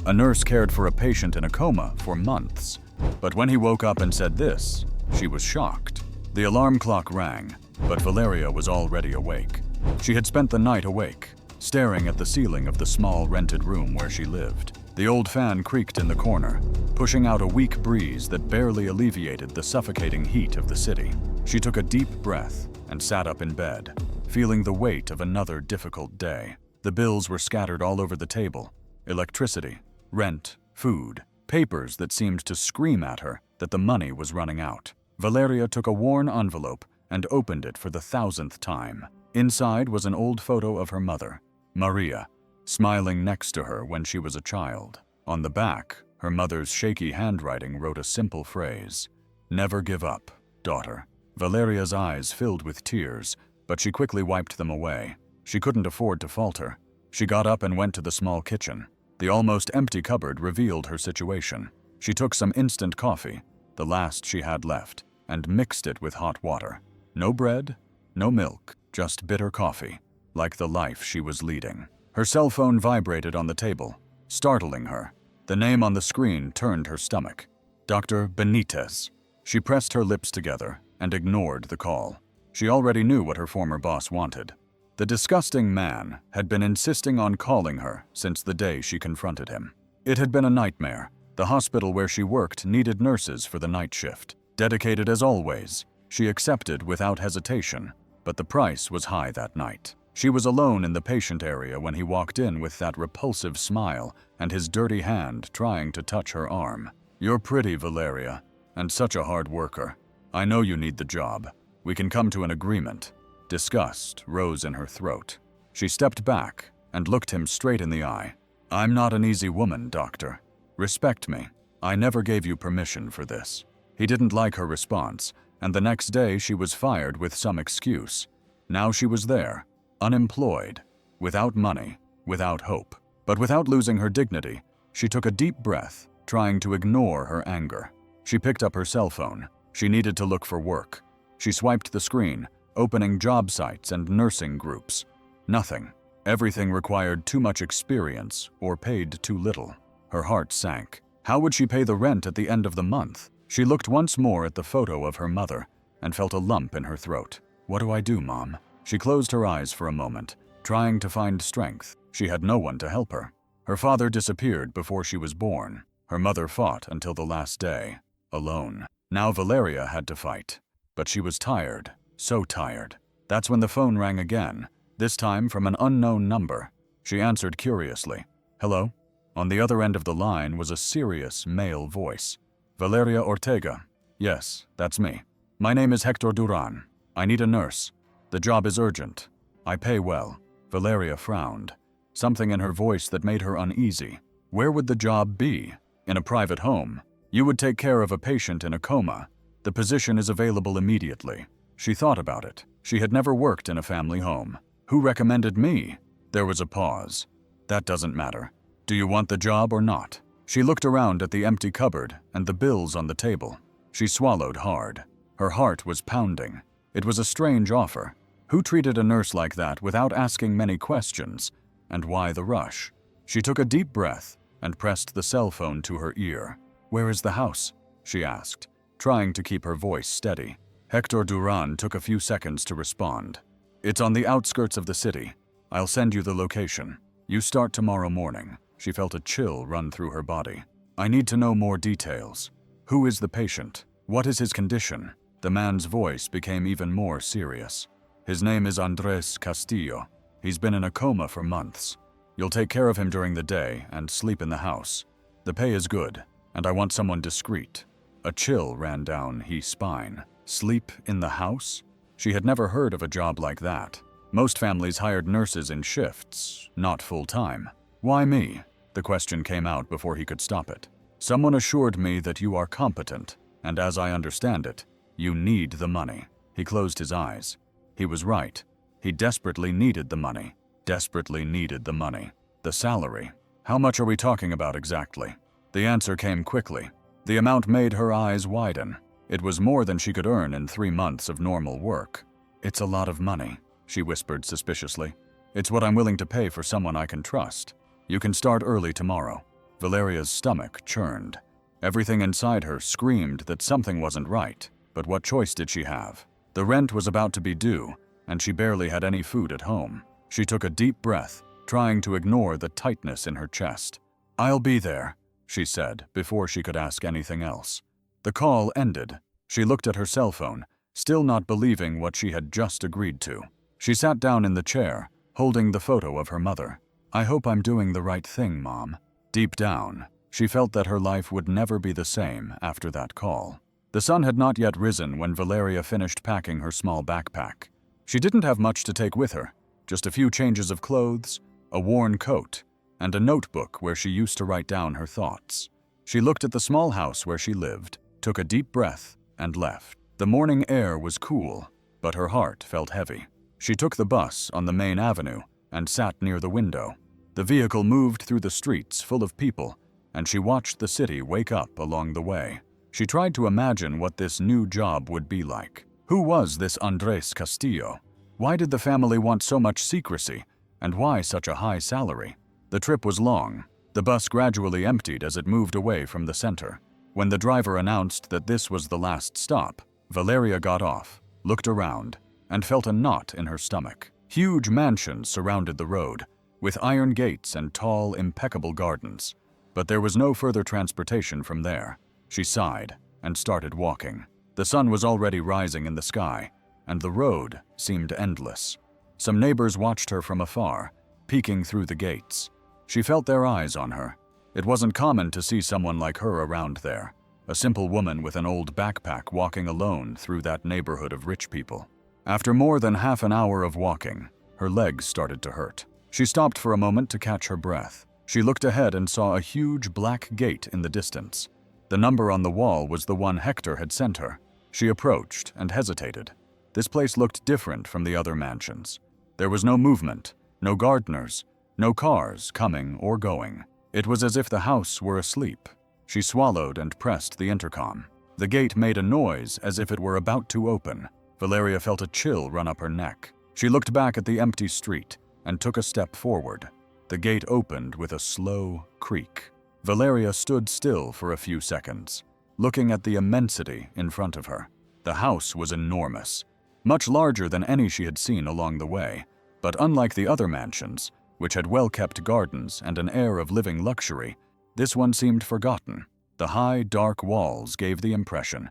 A nurse cared for a patient in a coma for months. But when he woke up and said this, she was shocked. The alarm clock rang, but Valeria was already awake. She had spent the night awake, staring at the ceiling of the small rented room where she lived. The old fan creaked in the corner, pushing out a weak breeze that barely alleviated the suffocating heat of the city. She took a deep breath and sat up in bed, feeling the weight of another difficult day. The bills were scattered all over the table: electricity, rent, food, papers that seemed to scream at her that the money was running out. Valeria took a worn envelope and opened it for the 1,000th time. Inside was an old photo of her mother, Maria, smiling next to her when she was a child. On the back, her mother's shaky handwriting wrote a simple phrase: "Never give up, daughter." Valeria's eyes filled with tears, but she quickly wiped them away. She couldn't afford to falter. She got up and went to the small kitchen. The almost empty cupboard revealed her situation. She took some instant coffee, the last she had left, and mixed it with hot water. No bread, no milk, just bitter coffee, like the life she was leading. Her cell phone vibrated on the table, startling her. The name on the screen turned her stomach. Dr. Benitez. She pressed her lips together and ignored the call. She already knew what her former boss wanted. The disgusting man had been insisting on calling her since the day she confronted him. It had been a nightmare. The hospital where she worked needed nurses for the night shift. Dedicated as always, she accepted without hesitation, but the price was high that night. She was alone in the patient area when he walked in with that repulsive smile and his dirty hand trying to touch her arm. "You're pretty, Valeria, and such a hard worker. I know you need the job. We can come to an agreement." Disgust rose in her throat. She stepped back and looked him straight in the eye. "I'm not an easy woman, doctor. Respect me. I never gave you permission for this." He didn't like her response, and the next day she was fired with some excuse. Now she was there, unemployed, without money, without hope. But without losing her dignity, she took a deep breath, trying to ignore her anger. She picked up her cell phone. She needed to look for work. She swiped the screen, opening job sites and nursing groups. Nothing. Everything required too much experience or paid too little. Her heart sank. How would she pay the rent at the end of the month? She looked once more at the photo of her mother and felt a lump in her throat. "What do I do, Mom?" She closed her eyes for a moment, trying to find strength. She had no one to help her. Her father disappeared before she was born. Her mother fought until the last day, alone. Now Valeria had to fight. But she was tired, so tired. That's when the phone rang again, this time from an unknown number. She answered curiously. "Hello?" On the other end of the line was a serious male voice. "Valeria Ortega." "Yes, that's me. My name is Hector Duran. I need a nurse. The job is urgent. I pay well." Valeria frowned, something in her voice that made her uneasy. Where would the job be? In a private home. You would take care of a patient in a coma. The position is available immediately. She thought about it. She had never worked in a family home. Who recommended me? There was a pause. "That doesn't matter. Do you want the job or not?" She looked around at the empty cupboard and the bills on the table. She swallowed hard. Her heart was pounding. It was a strange offer. Who treated a nurse like that without asking many questions? And why the rush? She took a deep breath and pressed the cell phone to her ear. "Where is the house?" she asked, trying to keep her voice steady. Hector Duran took a few seconds to respond. "It's on the outskirts of the city. I'll send you the location. You start tomorrow morning." She felt a chill run through her body. "I need to know more details. Who is the patient? What is his condition?" The man's voice became even more serious. "His name is Andres Castillo. He's been in a coma for months. You'll take care of him during the day and sleep in the house. The pay is good, and I want someone discreet." A chill ran down his spine. Sleep in the house? She had never heard of a job like that. Most families hired nurses in shifts, not full-time. "Why me?" The question came out before he could stop it. "Someone assured me that you are competent, and as I understand it, you need the money." He closed his eyes. He was right. He desperately needed the money. Desperately needed the money. The salary. How much are we talking about exactly? The answer came quickly. The amount made her eyes widen. It was more than she could earn in 3 months of normal work. "It's a lot of money," she whispered suspiciously. "It's what I'm willing to pay for someone I can trust. You can start early tomorrow." Valeria's stomach churned. Everything inside her screamed that something wasn't right, but what choice did she have? The rent was about to be due, and she barely had any food at home. She took a deep breath, trying to ignore the tightness in her chest. "I'll be there," she said, before she could ask anything else. The call ended. She looked at her cell phone, still not believing what she had just agreed to. She sat down in the chair, holding the photo of her mother. "I hope I'm doing the right thing, Mom." Deep down, she felt that her life would never be the same after that call. The sun had not yet risen when Valeria finished packing her small backpack. She didn't have much to take with her, just a few changes of clothes, a worn coat, and a notebook where she used to write down her thoughts. She looked at the small house where she lived, took a deep breath, and left. The morning air was cool, but her heart felt heavy. She took the bus on the main avenue and sat near the window. The vehicle moved through the streets full of people, and she watched the city wake up along the way. She tried to imagine what this new job would be like. Who was this Andrés Castillo? Why did the family want so much secrecy, and why such a high salary? The trip was long. The bus gradually emptied as it moved away from the center. When the driver announced that this was the last stop, Valeria got off, looked around, and felt a knot in her stomach. Huge mansions surrounded the road, with iron gates and tall, impeccable gardens. But there was no further transportation from there. She sighed and started walking. The sun was already rising in the sky, and the road seemed endless. Some neighbors watched her from afar, peeking through the gates. She felt their eyes on her. It wasn't common to see someone like her around there, a simple woman with an old backpack walking alone through that neighborhood of rich people. After more than half an hour of walking, her legs started to hurt. She stopped for a moment to catch her breath. She looked ahead and saw a huge black gate in the distance. The number on the wall was the one Hector had sent her. She approached and hesitated. This place looked different from the other mansions. There was no movement, no gardeners, no cars coming or going. It was as if the house were asleep. She swallowed and pressed the intercom. The gate made a noise as if it were about to open. Valeria felt a chill run up her neck. She looked back at the empty street and took a step forward. The gate opened with a slow creak. Valeria stood still for a few seconds, looking at the immensity in front of her. The house was enormous, much larger than any she had seen along the way, but unlike the other mansions, which had well-kept gardens and an air of living luxury, this one seemed forgotten. The high, dark walls giving the impression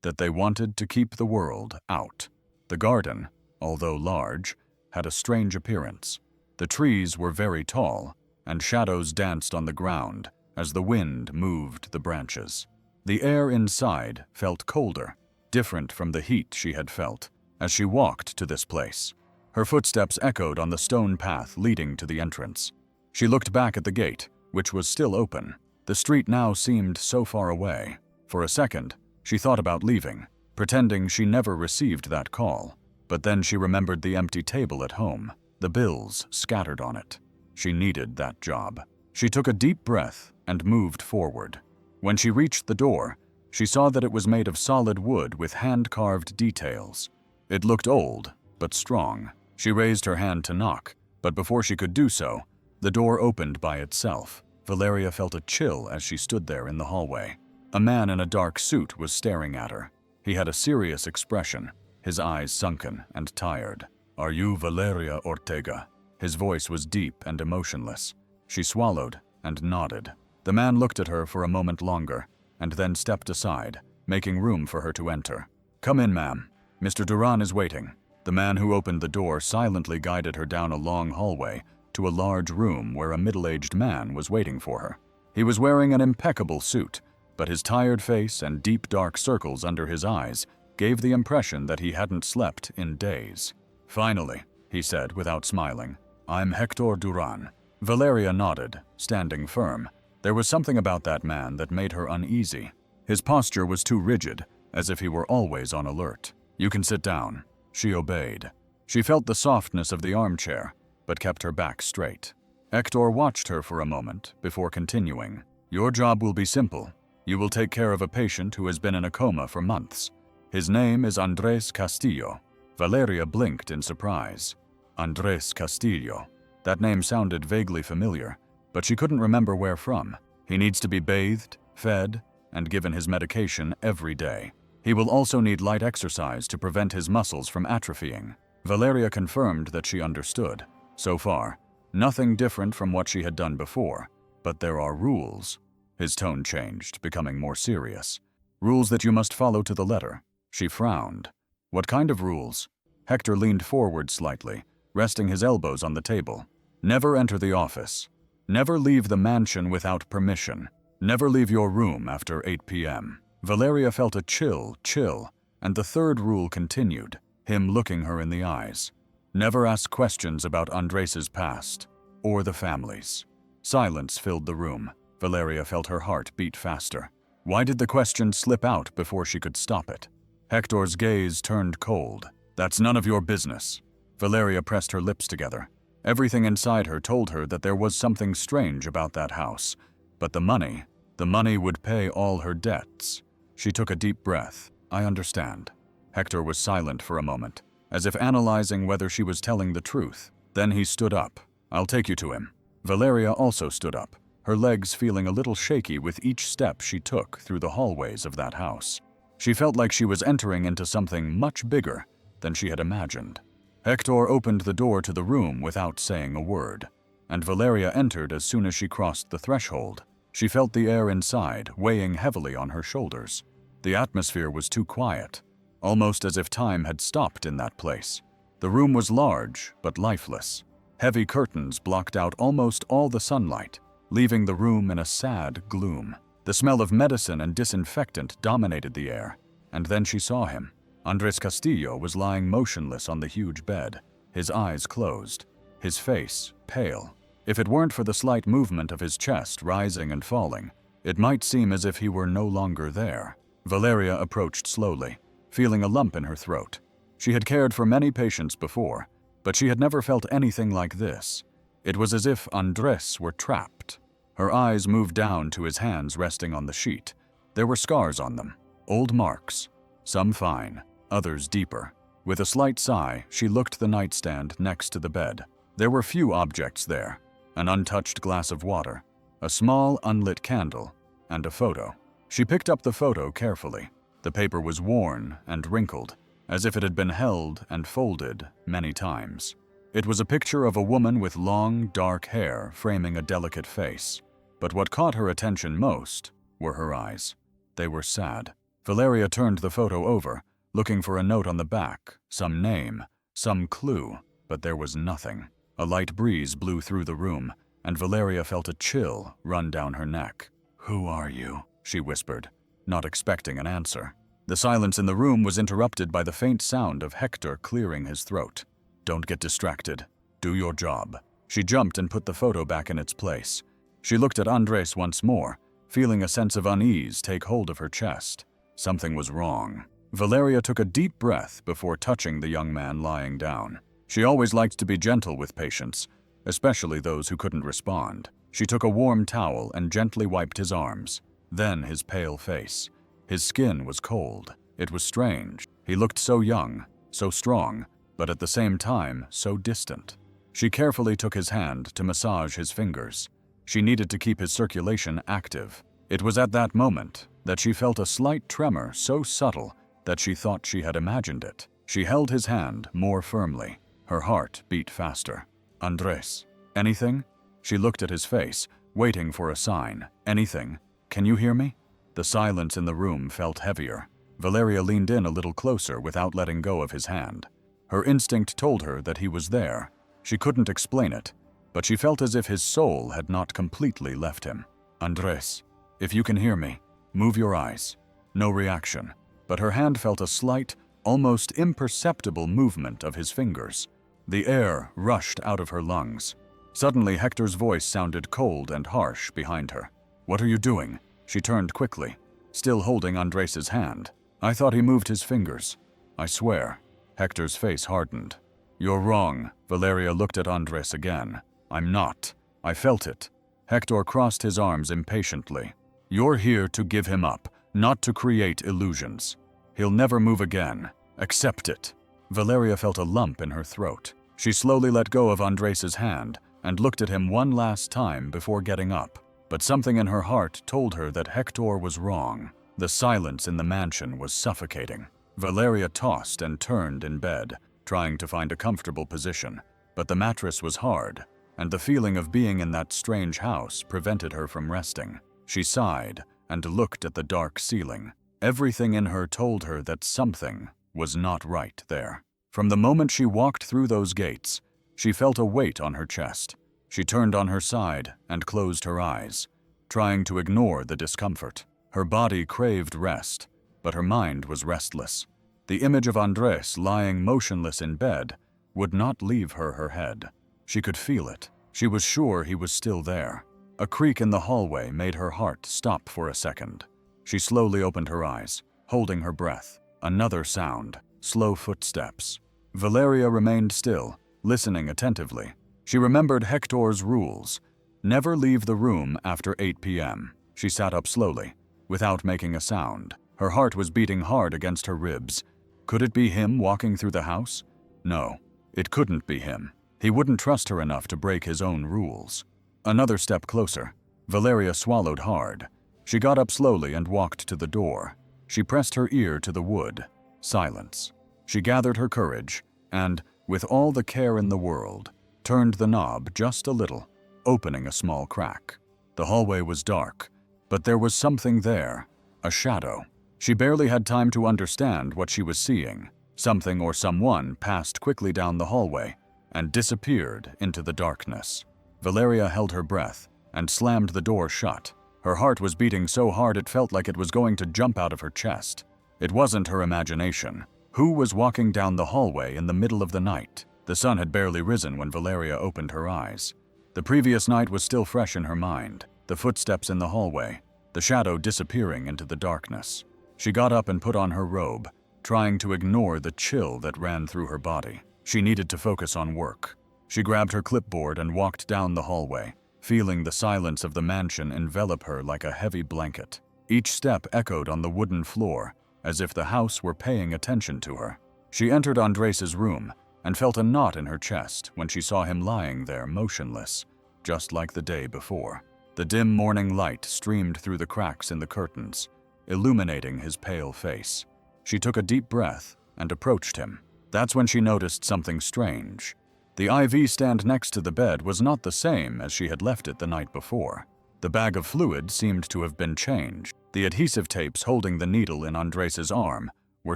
that they wanted to keep the world out. The garden, although large, had a strange appearance. The trees were very tall, and shadows danced on the ground as the wind moved the branches. The air inside felt colder, different from the heat she had felt as she walked to this place. Her footsteps echoed on the stone path leading to the entrance. She looked back at the gate, which was still open. The street now seemed so far away. For a second, she thought about leaving, pretending she never received that call. But then she remembered the empty table at home, the bills scattered on it. She needed that job. She took a deep breath and moved forward. When she reached the door, she saw that it was made of solid wood with hand-carved details. It looked old, but strong. She raised her hand to knock, but before she could do so, the door opened by itself. Valeria felt a chill as she stood there in the hallway. A man in a dark suit was staring at her. He had a serious expression, his eyes sunken and tired. "Are you Valeria Ortega?" His voice was deep and emotionless. She swallowed and nodded. The man looked at her for a moment longer, and then stepped aside, making room for her to enter. "Come in, ma'am. Mr. Duran is waiting." The man who opened the door silently guided her down a long hallway to a large room where a middle-aged man was waiting for her. He was wearing an impeccable suit, but his tired face and deep dark circles under his eyes gave the impression that he hadn't slept in days. "Finally," he said without smiling. "I'm Hector Duran." Valeria nodded, standing firm. There was something about that man that made her uneasy. His posture was too rigid, as if he were always on alert. "You can sit down." She obeyed. She felt the softness of the armchair, but kept her back straight. Hector watched her for a moment before continuing. "Your job will be simple. You will take care of a patient who has been in a coma for months. His name is Andrés Castillo." Valeria blinked in surprise. Andrés Castillo. That name sounded vaguely familiar, but she couldn't remember where from. He needs to be bathed, fed, and given his medication every day. He will also need light exercise to prevent his muscles from atrophying. Valeria confirmed that she understood. So far, nothing different from what she had done before, but there are rules. His tone changed, becoming more serious. Rules that you must follow to the letter. She frowned. What kind of rules? Hector leaned forward slightly, resting his elbows on the table. Never enter the office. Never leave the mansion without permission. Never leave your room after 8 p.m. Valeria felt a chill, and the third rule continued, him looking her in the eyes. Never ask questions about Andres' past, or the family's. Silence filled the room. Valeria felt her heart beat faster. Why did the question slip out before she could stop it? Hector's gaze turned cold. That's none of your business. Valeria pressed her lips together. Everything inside her told her that there was something strange about that house. But the money would pay all her debts. She took a deep breath. I understand. Hector was silent for a moment, as if analyzing whether she was telling the truth. Then he stood up. I'll take you to him. Valeria also stood up, her legs feeling a little shaky with each step she took through the hallways of that house. She felt like she was entering into something much bigger than she had imagined. Hector opened the door to the room without saying a word, and Valeria entered as soon as she crossed the threshold. She felt the air inside weighing heavily on her shoulders. The atmosphere was too quiet, almost as if time had stopped in that place. The room was large but lifeless. Heavy curtains blocked out almost all the sunlight, leaving the room in a sad gloom. The smell of medicine and disinfectant dominated the air, and then she saw him. Andres Castillo was lying motionless on the huge bed, his eyes closed, his face pale. If it weren't for the slight movement of his chest rising and falling, it might seem as if he were no longer there. Valeria approached slowly, feeling a lump in her throat. She had cared for many patients before, but she had never felt anything like this. It was as if Andres were trapped. Her eyes moved down to his hands resting on the sheet. There were scars on them, old marks, some fine, others deeper. With a slight sigh, she looked the nightstand next to the bed. There were few objects there: an untouched glass of water, a small unlit candle, and a photo. She picked up the photo carefully. The paper was worn and wrinkled, as if it had been held and folded many times. It was a picture of a woman with long, dark hair framing a delicate face. But what caught her attention most were her eyes. They were sad. Valeria turned the photo over, looking for a note on the back, some name, some clue, but there was nothing. A light breeze blew through the room, and Valeria felt a chill run down her neck. "Who are you?" she whispered, not expecting an answer. The silence in the room was interrupted by the faint sound of Hector clearing his throat. "Don't get distracted. Do your job." She jumped and put the photo back in its place. She looked at Andres once more, feeling a sense of unease take hold of her chest. Something was wrong. Valeria took a deep breath before touching the young man lying down. She always liked to be gentle with patients, especially those who couldn't respond. She took a warm towel and gently wiped his arms, then his pale face. His skin was cold. It was strange. He looked so young, so strong, but at the same time, so distant. She carefully took his hand to massage his fingers. She needed to keep his circulation active. It was at that moment that she felt a slight tremor so subtle that she thought she had imagined it. She held his hand more firmly. Her heart beat faster. "Andres, anything?" She looked at his face, waiting for a sign. "Anything? Can you hear me?" The silence in the room felt heavier. Valeria leaned in a little closer without letting go of his hand. Her instinct told her that he was there. She couldn't explain it, but she felt as if his soul had not completely left him. "Andres, if you can hear me, move your eyes." No reaction, but her hand felt a slight, almost imperceptible movement of his fingers. The air rushed out of her lungs. Suddenly, Hector's voice sounded cold and harsh behind her. "What are you doing?" She turned quickly, still holding Andres' hand. "I thought he moved his fingers. I swear." Hector's face hardened. "You're wrong." Valeria looked at Andres again. "I'm not. I felt it." Hector crossed his arms impatiently. "You're here to give him up, not to create illusions. He'll never move again. Accept it." Valeria felt a lump in her throat. She slowly let go of Andres' hand and looked at him one last time before getting up. But something in her heart told her that Hector was wrong. The silence in the mansion was suffocating. Valeria tossed and turned in bed, trying to find a comfortable position, but the mattress was hard, and the feeling of being in that strange house prevented her from resting. She sighed and looked at the dark ceiling. Everything in her told her that something was not right there. From the moment she walked through those gates, she felt a weight on her chest. She turned on her side and closed her eyes, trying to ignore the discomfort. Her body craved rest, but her mind was restless. The image of Andres lying motionless in bed would not leave her head. She could feel it. She was sure he was still there. A creak in the hallway made her heart stop for a second. She slowly opened her eyes, holding her breath. Another sound, slow footsteps. Valeria remained still, listening attentively. She remembered Hector's rules. Never leave the room after 8 p.m. She sat up slowly, without making a sound. Her heart was beating hard against her ribs. Could it be him walking through the house? No, it couldn't be him. He wouldn't trust her enough to break his own rules. Another step closer. Valeria swallowed hard. She got up slowly and walked to the door. She pressed her ear to the wood. Silence. She gathered her courage and, with all the care in the world, turned the knob just a little, opening a small crack. The hallway was dark, but there was something there, a shadow. She barely had time to understand what she was seeing. Something or someone passed quickly down the hallway and disappeared into the darkness. Valeria held her breath and slammed the door shut. Her heart was beating so hard it felt like it was going to jump out of her chest. It wasn't her imagination. Who was walking down the hallway in the middle of the night? The sun had barely risen when Valeria opened her eyes. The previous night was still fresh in her mind. The footsteps in the hallway, the shadow disappearing into the darkness. She got up and put on her robe, trying to ignore the chill that ran through her body. She needed to focus on work. She grabbed her clipboard and walked down the hallway, feeling the silence of the mansion envelop her like a heavy blanket. Each step echoed on the wooden floor, as if the house were paying attention to her. She entered Andres's room and felt a knot in her chest when she saw him lying there motionless, just like the day before. The dim morning light streamed through the cracks in the curtains, illuminating his pale face. She took a deep breath and approached him. That's when she noticed something strange. The IV stand next to the bed was not the same as she had left it the night before. The bag of fluid seemed to have been changed. The adhesive tapes holding the needle in Andres's arm were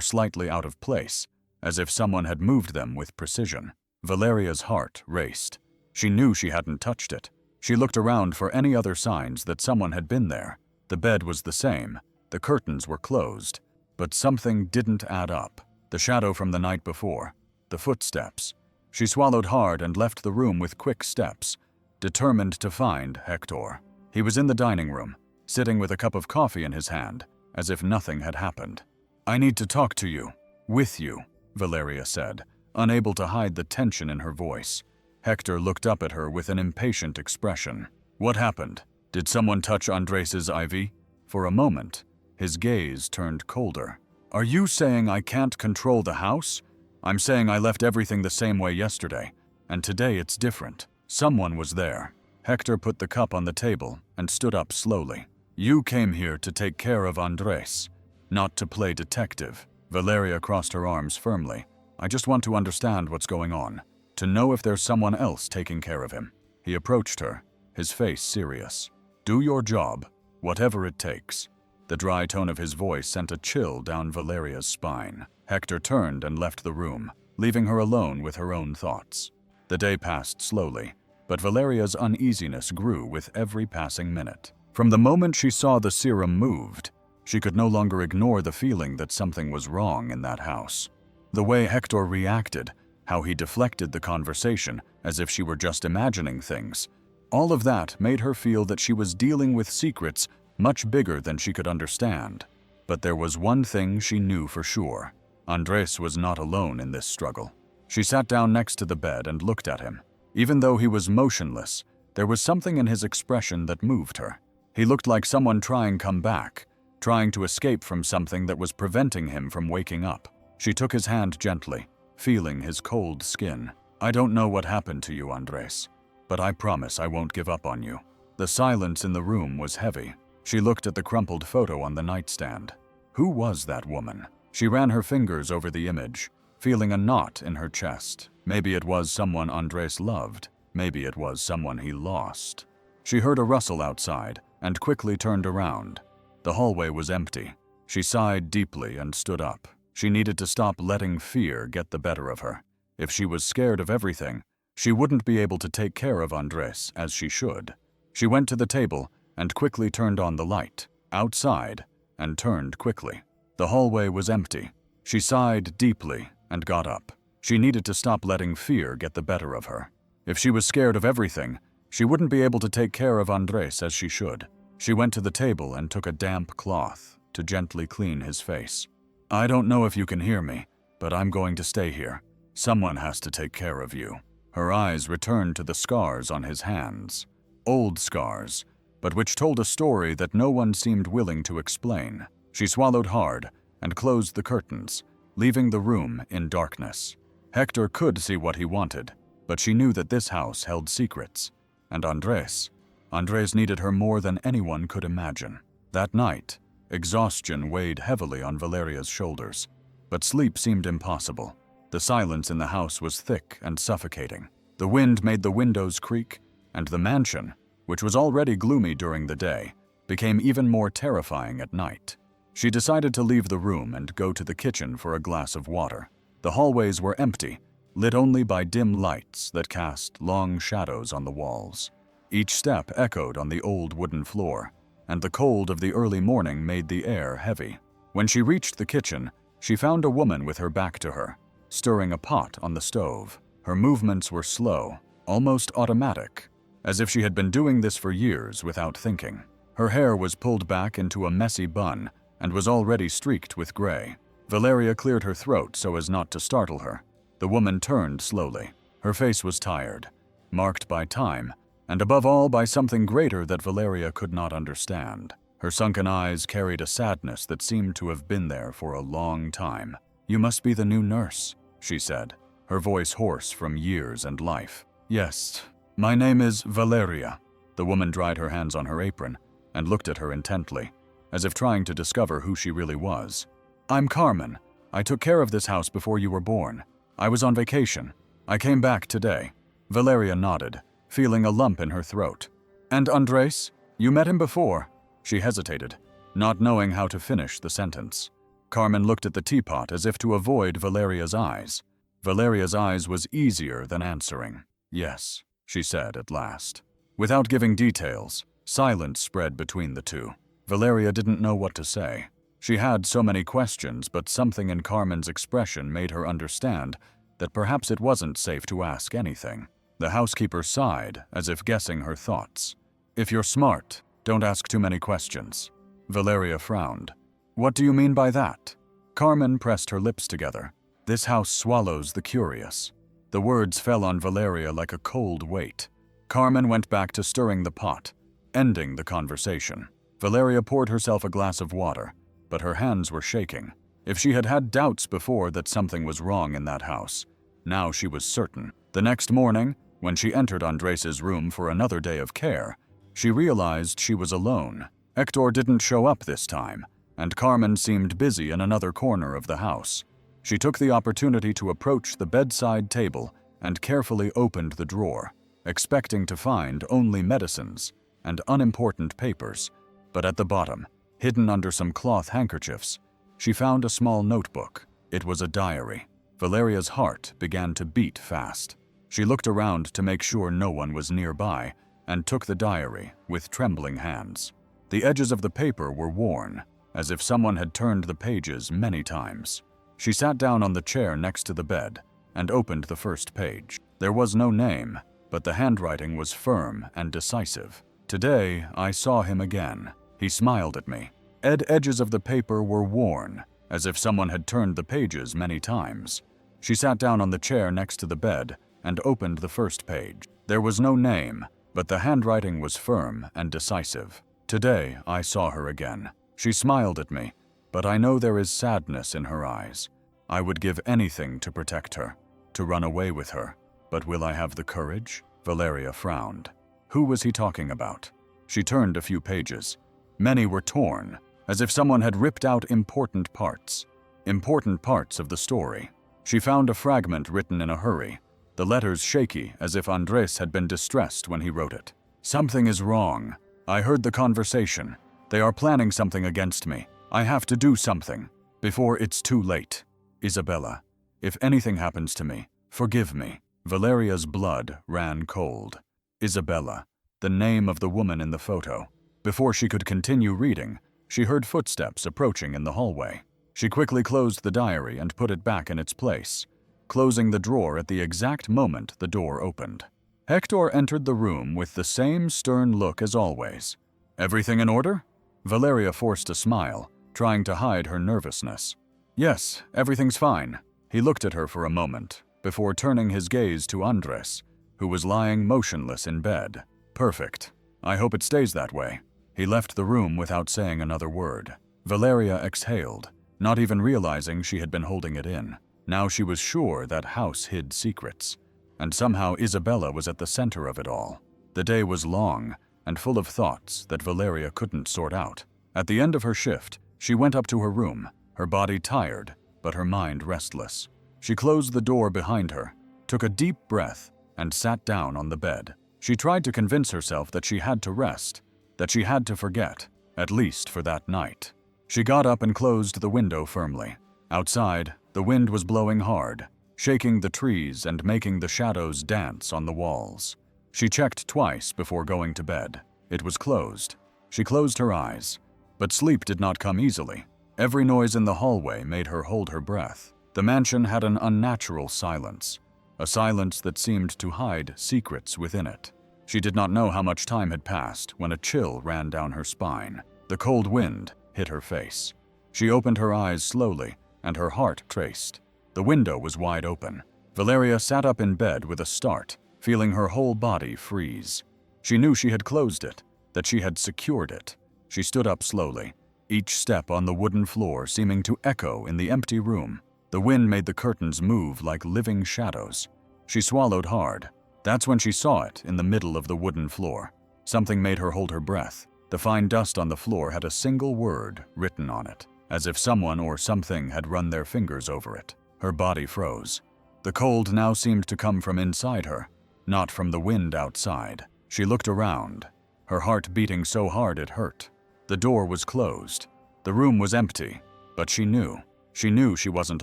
slightly out of place, as if someone had moved them with precision. Valeria's heart raced. She knew she hadn't touched it. She looked around for any other signs that someone had been there. The bed was the same. The curtains were closed. But something didn't add up. The shadow from the night before. The footsteps. She swallowed hard and left the room with quick steps, determined to find Hector. He was in the dining room, sitting with a cup of coffee in his hand, as if nothing had happened. "I need to talk to you. With you," Valeria said, unable to hide the tension in her voice. Hector looked up at her with an impatient expression. "What happened? Did someone touch Andres's IV?" For a moment, his gaze turned colder. "Are you saying I can't control the house? I'm saying I left everything the same way yesterday, and today it's different. Someone was there." Hector put the cup on the table and stood up slowly. "You came here to take care of Andres, not to play detective." Valeria crossed her arms firmly. "I just want to understand what's going on, to know if there's someone else taking care of him." He approached her, his face serious. "Do your job, whatever it takes." The dry tone of his voice sent a chill down Valeria's spine. Hector turned and left the room, leaving her alone with her own thoughts. The day passed slowly, but Valeria's uneasiness grew with every passing minute. From the moment she saw the serum moved, she could no longer ignore the feeling that something was wrong in that house. The way Hector reacted, how he deflected the conversation as if she were just imagining things, all of that made her feel that she was dealing with secrets much bigger than she could understand. But there was one thing she knew for sure. Andres was not alone in this struggle. She sat down next to the bed and looked at him. Even though he was motionless, there was something in his expression that moved her. He looked like someone trying to come back, trying to escape from something that was preventing him from waking up. She took his hand gently, feeling his cold skin. "I don't know what happened to you, Andres, but I promise I won't give up on you." The silence in the room was heavy. She looked at the crumpled photo on the nightstand. Who was that woman? She ran her fingers over the image, feeling a knot in her chest. Maybe it was someone Andres loved. Maybe it was someone he lost. She heard a rustle outside and quickly turned around. The hallway was empty. She sighed deeply and stood up. She needed to stop letting fear get the better of her. If she was scared of everything, she wouldn't be able to take care of Andres as she should. She went to the table and quickly turned on the light, outside, and turned quickly. The hallway was empty. She sighed deeply and got up. She needed to stop letting fear get the better of her. If she was scared of everything, she wouldn't be able to take care of Andres as she should. She went to the table and took a damp cloth to gently clean his face. "I don't know if you can hear me, but I'm going to stay here. Someone has to take care of you." Her eyes returned to the scars on his hands. Old scars, but which told a story that no one seemed willing to explain. She swallowed hard and closed the curtains, leaving the room in darkness. Hector could see what he wanted, but she knew that this house held secrets. And Andres needed her more than anyone could imagine. That night, exhaustion weighed heavily on Valeria's shoulders, but sleep seemed impossible. The silence in the house was thick and suffocating. The wind made the windows creak, and the mansion, which was already gloomy during the day, became even more terrifying at night. She decided to leave the room and go to the kitchen for a glass of water. The hallways were empty, lit only by dim lights that cast long shadows on the walls. Each step echoed on the old wooden floor, and the cold of the early morning made the air heavy. When she reached the kitchen, she found a woman with her back to her, stirring a pot on the stove. Her movements were slow, almost automatic, as if she had been doing this for years without thinking. Her hair was pulled back into a messy bun and was already streaked with gray. Valeria cleared her throat so as not to startle her. The woman turned slowly. Her face was tired, marked by time, and above all by something greater that Valeria could not understand. Her sunken eyes carried a sadness that seemed to have been there for a long time. "You must be the new nurse," she said, her voice hoarse from years and life. "Yes, my name is Valeria." The woman dried her hands on her apron and looked at her intently, as if trying to discover who she really was. "I'm Carmen. I took care of this house before you were born. I was on vacation. I came back today." Valeria nodded, feeling a lump in her throat. "And Andres? You met him before?" She hesitated, not knowing how to finish the sentence. Carmen looked at the teapot as if to avoid Valeria's eyes. Valeria's eyes was easier than answering. "Yes," she said at last. Without giving details, silence spread between the two. Valeria didn't know what to say. She had so many questions, but something in Carmen's expression made her understand that perhaps it wasn't safe to ask anything. The housekeeper sighed, as if guessing her thoughts. "If you're smart, don't ask too many questions." Valeria frowned. "What do you mean by that?" Carmen pressed her lips together. "This house swallows the curious." The words fell on Valeria like a cold weight. Carmen went back to stirring the pot, ending the conversation. Valeria poured herself a glass of water, but her hands were shaking. If she had had doubts before that something was wrong in that house, now she was certain. The next morning, when she entered Andres's room for another day of care, she realized she was alone. Hector didn't show up this time, and Carmen seemed busy in another corner of the house. She took the opportunity to approach the bedside table and carefully opened the drawer, expecting to find only medicines and unimportant papers. But at the bottom, hidden under some cloth handkerchiefs, she found a small notebook. It was a diary. Valeria's heart began to beat fast. She looked around to make sure no one was nearby and took the diary with trembling hands. The edges of the paper were worn, as if someone had turned the pages many times. She sat down on the chair next to the bed and opened the first page. There was no name, but the handwriting was firm and decisive. "Today, I saw him again. He smiled at me." Edges of the paper were worn, as if someone had turned the pages many times. She sat down on the chair next to the bed and opened the first page. There was no name, but the handwriting was firm and decisive. "Today, I saw her again. She smiled at me, but I know there is sadness in her eyes. I would give anything to protect her, to run away with her, but will I have the courage?" Valeria frowned. Who was he talking about? She turned a few pages. Many were torn, as if someone had ripped out important parts of the story. She found a fragment written in a hurry, the letters shaky as if Andres had been distressed when he wrote it. Something is wrong. I heard the conversation. They are planning something against me. I have to do something before it's too late. Isabella, if anything happens to me, forgive me. Valeria's blood ran cold. Isabella, the name of the woman in the photo. Before she could continue reading, she heard footsteps approaching in the hallway. She quickly closed the diary and put it back in its place, closing the drawer at the exact moment the door opened. Hector entered the room with the same stern look as always. Everything in order? Valeria forced a smile, trying to hide her nervousness. Yes, everything's fine. He looked at her for a moment, before turning his gaze to Andres, who was lying motionless in bed. Perfect. I hope it stays that way. He left the room without saying another word. Valeria exhaled, not even realizing she had been holding it in. Now she was sure that house hid secrets, and somehow Isabella was at the center of it all. The day was long and full of thoughts that Valeria couldn't sort out. At the end of her shift, she went up to her room, her body tired, but her mind restless. She closed the door behind her, took a deep breath, and sat down on the bed. She tried to convince herself that she had to rest, that she had to forget, at least for that night. She got up and closed the window firmly. Outside, the wind was blowing hard, shaking the trees and making the shadows dance on the walls. She checked twice before going to bed. It was closed. She closed her eyes, but sleep did not come easily. Every noise in the hallway made her hold her breath. The mansion had an unnatural silence, a silence that seemed to hide secrets within it. She did not know how much time had passed when a chill ran down her spine. The cold wind hit her face. She opened her eyes slowly, and her heart raced. The window was wide open. Valeria sat up in bed with a start, feeling her whole body freeze. She knew she had closed it, that she had secured it. She stood up slowly, each step on the wooden floor seeming to echo in the empty room. The wind made the curtains move like living shadows. She swallowed hard. That's when she saw it in the middle of the wooden floor. Something made her hold her breath. The fine dust on the floor had a single word written on it, as if someone or something had run their fingers over it. Her body froze. The cold now seemed to come from inside her, not from the wind outside. She looked around, her heart beating so hard it hurt. The door was closed. The room was empty, but she knew she wasn't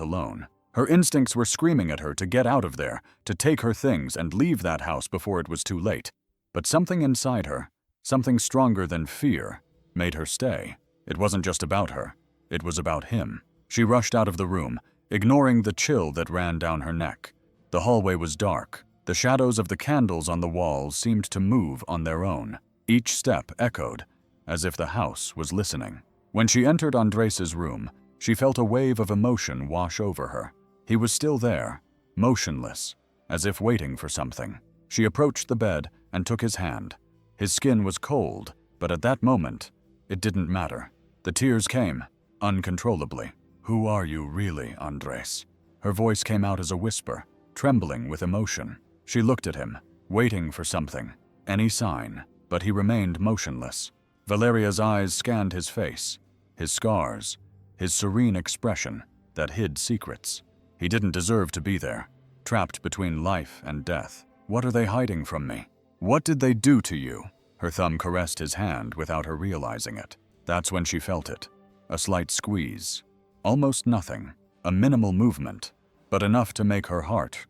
alone. Her instincts were screaming at her to get out of there, to take her things and leave that house before it was too late. But something inside her, something stronger than fear, made her stay. It wasn't just about her. It was about him. She rushed out of the room, ignoring the chill that ran down her neck. The hallway was dark. The shadows of the candles on the walls seemed to move on their own. Each step echoed, as if the house was listening. When she entered Andres's room, she felt a wave of emotion wash over her. He was still there, motionless, as if waiting for something. She approached the bed and took his hand. His skin was cold, but at that moment, it didn't matter. The tears came, uncontrollably. "Who are you really, Andres?" Her voice came out as a whisper, trembling with emotion. She looked at him, waiting for something, any sign, but he remained motionless. Valeria's eyes scanned his face, his scars, his serene expression that hid secrets. He didn't deserve to be there, trapped between life and death. "What are they hiding from me? What did they do to you?" Her thumb caressed his hand without her realizing it. That's when she felt it. A slight squeeze. Almost nothing. A minimal movement, but enough to make her heart.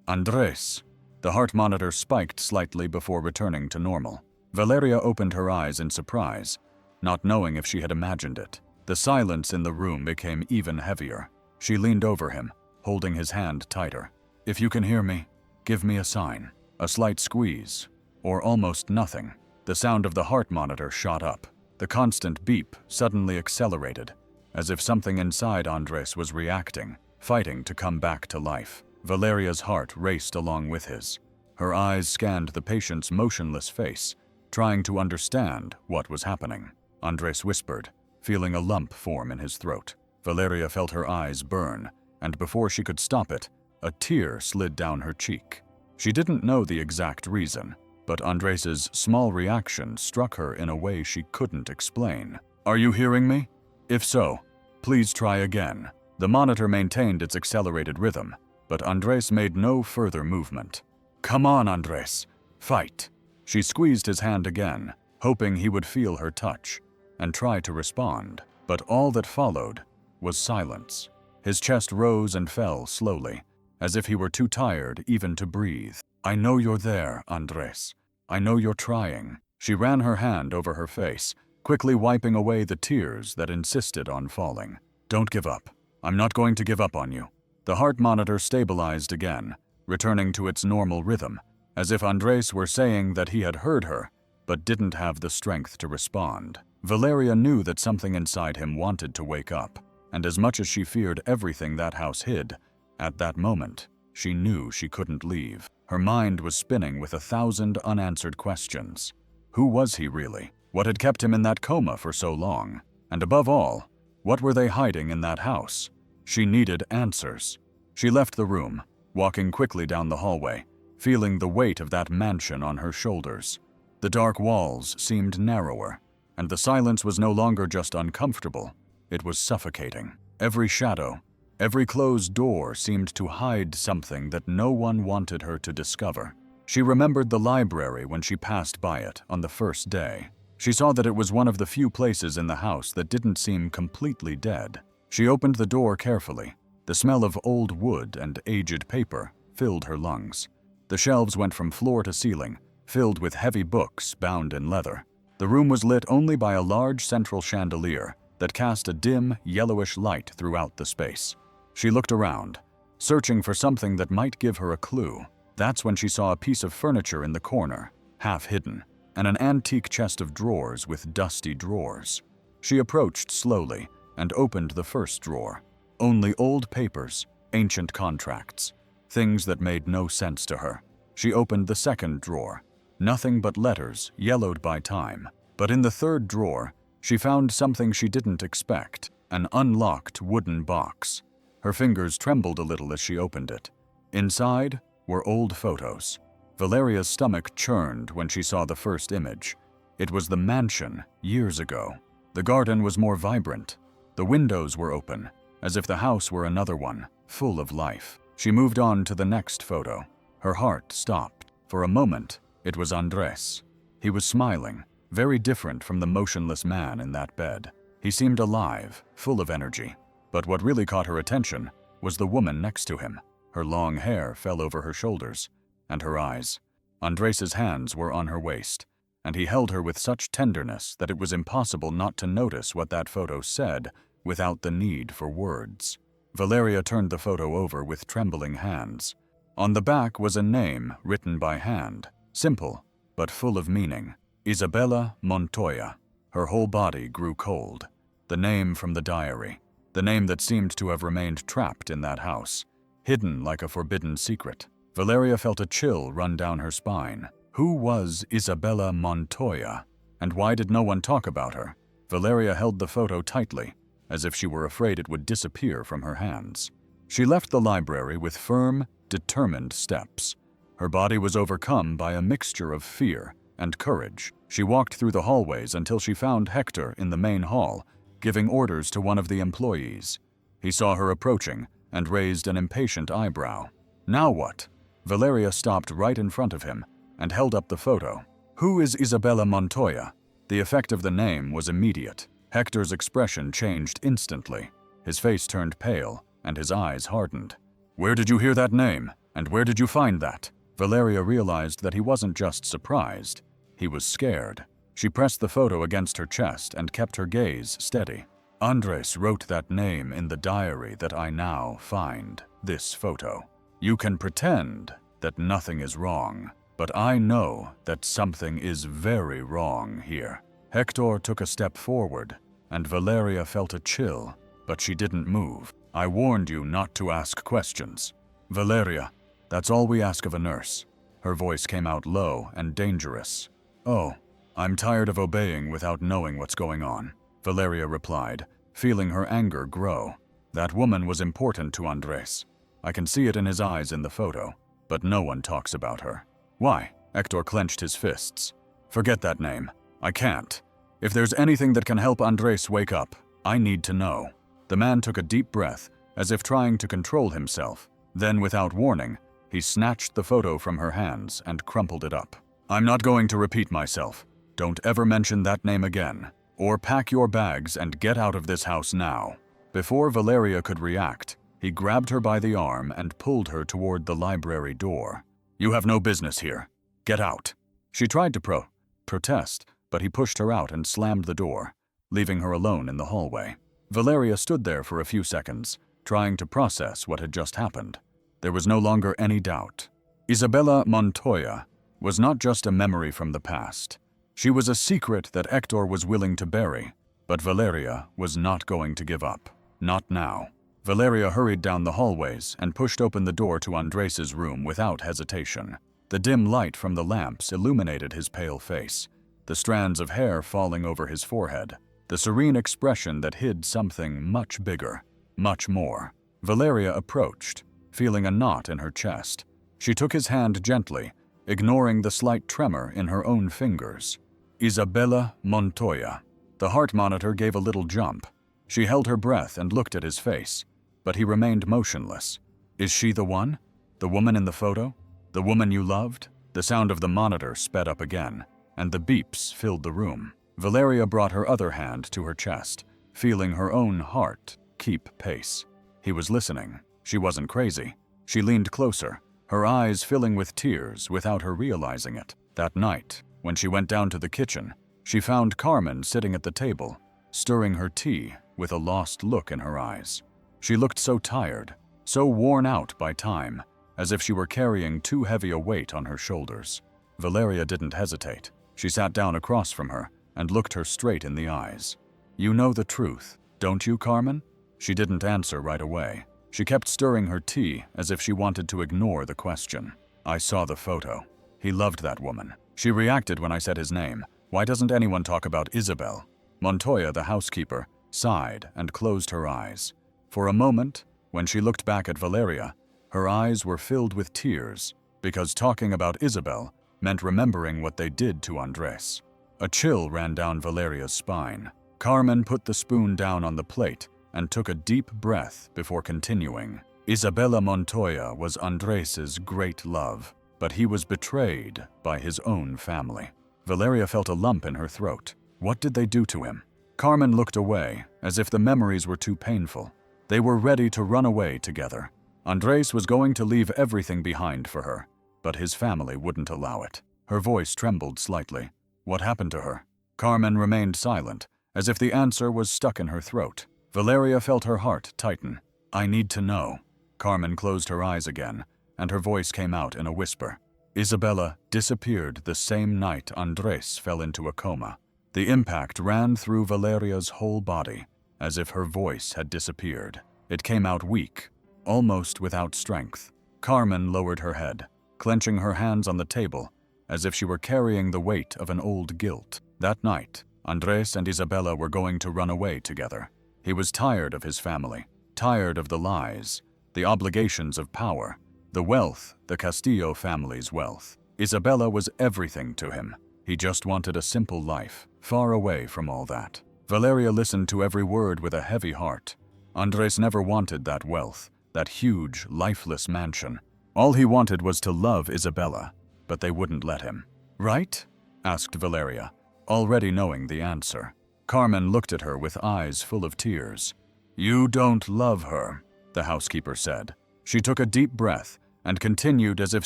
Andres. The heart monitor spiked slightly before returning to normal. Valeria opened her eyes in surprise, not knowing if she had imagined it. The silence in the room became even heavier. She leaned over him, holding his hand tighter. "If you can hear me, give me a sign." A slight squeeze, or almost nothing. The sound of the heart monitor shot up. The constant beep suddenly accelerated, as if something inside Andres was reacting, fighting to come back to life. Valeria's heart raced along with his. Her eyes scanned the patient's motionless face, trying to understand what was happening. Andres whispered, feeling a lump form in his throat. Valeria felt her eyes burn, and before she could stop it, a tear slid down her cheek. She didn't know the exact reason, but Andres's small reaction struck her in a way she couldn't explain. "Are you hearing me? If so, please try again." The monitor maintained its accelerated rhythm, but Andres made no further movement. "Come on, Andres. Fight." She squeezed his hand again, hoping he would feel her touch, and try to respond, but all that followed was silence. His chest rose and fell slowly, as if he were too tired even to breathe. "I know you're there, Andres. I know you're trying." She ran her hand over her face, quickly wiping away the tears that insisted on falling. "Don't give up. I'm not going to give up on you." The heart monitor stabilized again, returning to its normal rhythm, as if Andres were saying that he had heard her, but didn't have the strength to respond. Valeria knew that something inside him wanted to wake up, and as much as she feared everything that house hid, at that moment, she knew she couldn't leave. Her mind was spinning with 1,000 unanswered questions. Who was he really? What had kept him in that coma for so long? And above all, what were they hiding in that house? She needed answers. She left the room, walking quickly down the hallway, feeling the weight of that mansion on her shoulders. The dark walls seemed narrower, and the silence was no longer just uncomfortable, it was suffocating. Every shadow, every closed door seemed to hide something that no one wanted her to discover. She remembered the library when she passed by it on the first day. She saw that it was one of the few places in the house that didn't seem completely dead. She opened the door carefully. The smell of old wood and aged paper filled her lungs. The shelves went from floor to ceiling, filled with heavy books bound in leather. The room was lit only by a large central chandelier that cast a dim, yellowish light throughout the space. She looked around, searching for something that might give her a clue. That's when she saw a piece of furniture in the corner, half hidden, and an antique chest of drawers with dusty drawers. She approached slowly and opened the first drawer. Only old papers, ancient contracts, things that made no sense to her. She opened the second drawer. Nothing but letters, yellowed by time. But in the third drawer, she found something she didn't expect, an unlocked wooden box. Her fingers trembled a little as she opened it. Inside were old photos. Valeria's stomach churned when she saw the first image. It was the mansion years ago. The garden was more vibrant. The windows were open, as if the house were another one, full of life. She moved on to the next photo. Her heart stopped. For a moment, it was Andres. He was smiling, very different from the motionless man in that bed. He seemed alive, full of energy. But what really caught her attention was the woman next to him. Her long hair fell over her shoulders, and her eyes. Andres's hands were on her waist, and he held her with such tenderness that it was impossible not to notice what that photo said without the need for words. Valeria turned the photo over with trembling hands. On the back was a name written by hand, simple but full of meaning. Isabella Montoya. Her whole body grew cold. The name from the diary. The name that seemed to have remained trapped in that house, hidden like a forbidden secret. Valeria felt a chill run down her spine. Who was Isabella Montoya? And why did no one talk about her? Valeria held the photo tightly, as if she were afraid it would disappear from her hands. She left the library with firm, determined steps. Her body was overcome by a mixture of fear and courage. She walked through the hallways until she found Hector in the main hall, giving orders to one of the employees. He saw her approaching and raised an impatient eyebrow. Now what? Valeria stopped right in front of him and held up the photo. Who is Isabella Montoya? The effect of the name was immediate. Hector's expression changed instantly. His face turned pale and his eyes hardened. Where did you hear that name? And where did you find that? Valeria realized that he wasn't just surprised. He was scared. She pressed the photo against her chest and kept her gaze steady. Andres wrote that name in the diary that I now find, this photo. You can pretend that nothing is wrong, but I know that something is very wrong here. Hector took a step forward, and Valeria felt a chill, but she didn't move. I warned you not to ask questions. Valeria, that's all we ask of a nurse. Her voice came out low and dangerous. Oh, I'm tired of obeying without knowing what's going on, Valeria replied, feeling her anger grow. That woman was important to Andres. I can see it in his eyes in the photo. but no one talks about her. Why? Hector clenched his fists. Forget that name. I can't. If there's anything that can help Andres wake up, I need to know. The man took a deep breath, as if trying to control himself. Then, without warning, he snatched the photo from her hands and crumpled it up. I'm not going to repeat myself. Don't ever mention that name again. Or pack your bags and get out of this house now. Before Valeria could react, he grabbed her by the arm and pulled her toward the library door. You have no business here. Get out. She tried to protest, but he pushed her out and slammed the door, leaving her alone in the hallway. Valeria stood there for a few seconds, trying to process what had just happened. There was no longer any doubt. Isabela Montoya was not just a memory from the past. She was a secret that Hector was willing to bury, but Valeria was not going to give up. Not now. Valeria hurried down the hallways and pushed open the door to Andres's room without hesitation. The dim light from the lamps illuminated his pale face, the strands of hair falling over his forehead, the serene expression that hid something much bigger, much more. Valeria approached, feeling a knot in her chest. She took his hand gently, ignoring the slight tremor in her own fingers. Isabela Montoya. The heart monitor gave a little jump. She held her breath and looked at his face, but he remained motionless. Is she the one? The woman in the photo? The woman you loved? The sound of the monitor sped up again, and the beeps filled the room. Valeria brought her other hand to her chest, feeling her own heart keep pace. He was listening. She wasn't crazy. She leaned closer, her eyes filling with tears without her realizing it. That night, when she went down to the kitchen, she found Carmen sitting at the table, stirring her tea with a lost look in her eyes. She looked so tired, so worn out by time, as if she were carrying too heavy a weight on her shoulders. Valeria didn't hesitate. She sat down across from her and looked her straight in the eyes. You know the truth, don't you, Carmen? She didn't answer right away. She kept stirring her tea as if she wanted to ignore the question. I saw the photo. He loved that woman. She reacted when I said his name. Why doesn't anyone talk about Isabel? Montoya, the housekeeper, sighed and closed her eyes. For a moment, when she looked back at Valeria, her eyes were filled with tears, because talking about Isabel meant remembering what they did to Andres. A chill ran down Valeria's spine. Carmen put the spoon down on the plate and took a deep breath before continuing. Isabela Montoya was Andres's great love, but he was betrayed by his own family. Valeria felt a lump in her throat. What did they do to him? Carmen looked away, as if the memories were too painful. They were ready to run away together. Andres was going to leave everything behind for her, but his family wouldn't allow it. Her voice trembled slightly. What happened to her? Carmen remained silent, as if the answer was stuck in her throat. Valeria felt her heart tighten. I need to know. Carmen closed her eyes again, and her voice came out in a whisper. Isabela disappeared the same night Andres fell into a coma. The impact ran through Valeria's whole body, as if her voice had disappeared. It came out weak, almost without strength. Carmen lowered her head, clenching her hands on the table, as if she were carrying the weight of an old guilt. That night, Andres and Isabela were going to run away together. He was tired of his family, tired of the lies, the obligations of power, the wealth, the Castillo family's wealth. Isabela was everything to him. He just wanted a simple life, far away from all that. Valeria listened to every word with a heavy heart. Andres never wanted that wealth, that huge, lifeless mansion. All he wanted was to love Isabela, but they wouldn't let him. Right? Asked Valeria, already knowing the answer. Carmen looked at her with eyes full of tears. You don't love her, the housekeeper said. She took a deep breath and continued as if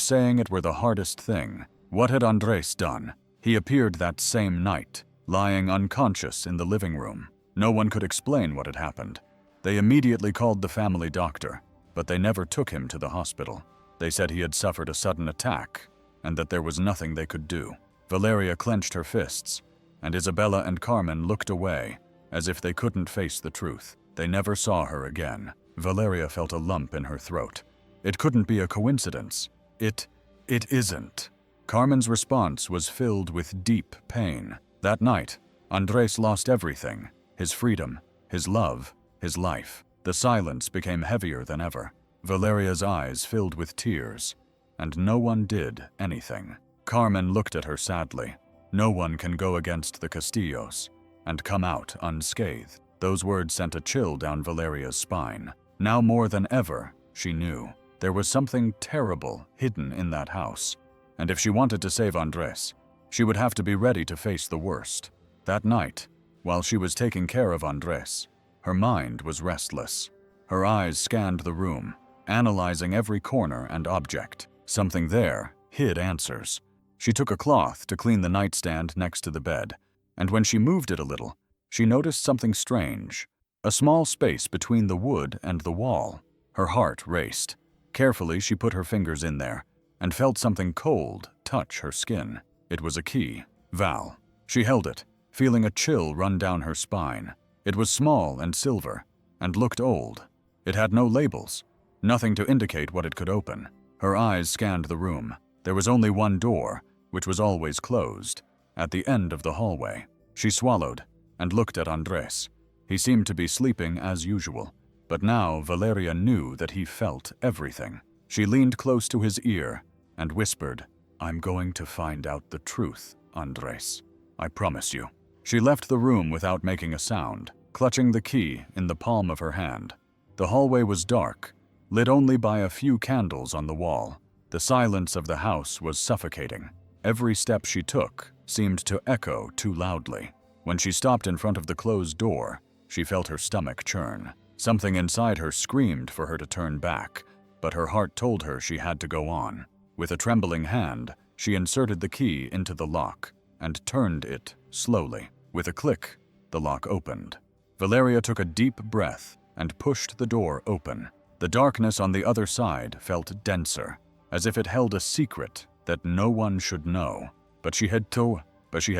saying it were the hardest thing. What had Andres done? He appeared that same night, lying unconscious in the living room. No one could explain what had happened. They immediately called the family doctor, but they never took him to the hospital. They said he had suffered a sudden attack, and that there was nothing they could do. Valeria clenched her fists, and Isabela and Carmen looked away, as if they couldn't face the truth. They never saw her again. Valeria felt a lump in her throat. It couldn't be a coincidence. It isn't. Carmen's response was filled with deep pain. That night, Andres lost everything. His freedom, his love, his life. The silence became heavier than ever. Valeria's eyes filled with tears. and no one did anything. Carmen looked at her sadly. No one can go against the Castillos and come out unscathed. Those words sent a chill down Valeria's spine. Now more than ever, she knew there was something terrible hidden in that house, and if she wanted to save Andres, she would have to be ready to face the worst. That night, while she was taking care of Andres, her mind was restless. Her eyes scanned the room, analyzing every corner and object. Something there hid answers. She took a cloth to clean the nightstand next to the bed, and when she moved it a little, she noticed something strange. A small space between the wood and the wall. Her heart raced. Carefully, she put her fingers in there and felt something cold touch her skin. It was a key. Val. She held it, feeling a chill run down her spine. It was small and silver, and looked old. It had no labels, nothing to indicate what it could open. Her eyes scanned the room. There was only one door, which was always closed, at the end of the hallway. She swallowed and looked at Andres. He seemed to be sleeping as usual, but now Valeria knew that he felt everything. She leaned close to his ear and whispered, "I'm going to find out the truth, Andres. I promise you." She left the room without making a sound, clutching the key in the palm of her hand. The hallway was dark, lit only by a few candles on the wall. The silence of the house was suffocating. Every step she took seemed to echo too loudly. When she stopped in front of the closed door, she felt her stomach churn. Something inside her screamed for her to turn back, but her heart told her she had to go on. With a trembling hand, she inserted the key into the lock and turned it slowly. With a click, the lock opened. Valeria took a deep breath and pushed the door open. The darkness on the other side felt denser, as if it held a secret that no one should know. But she had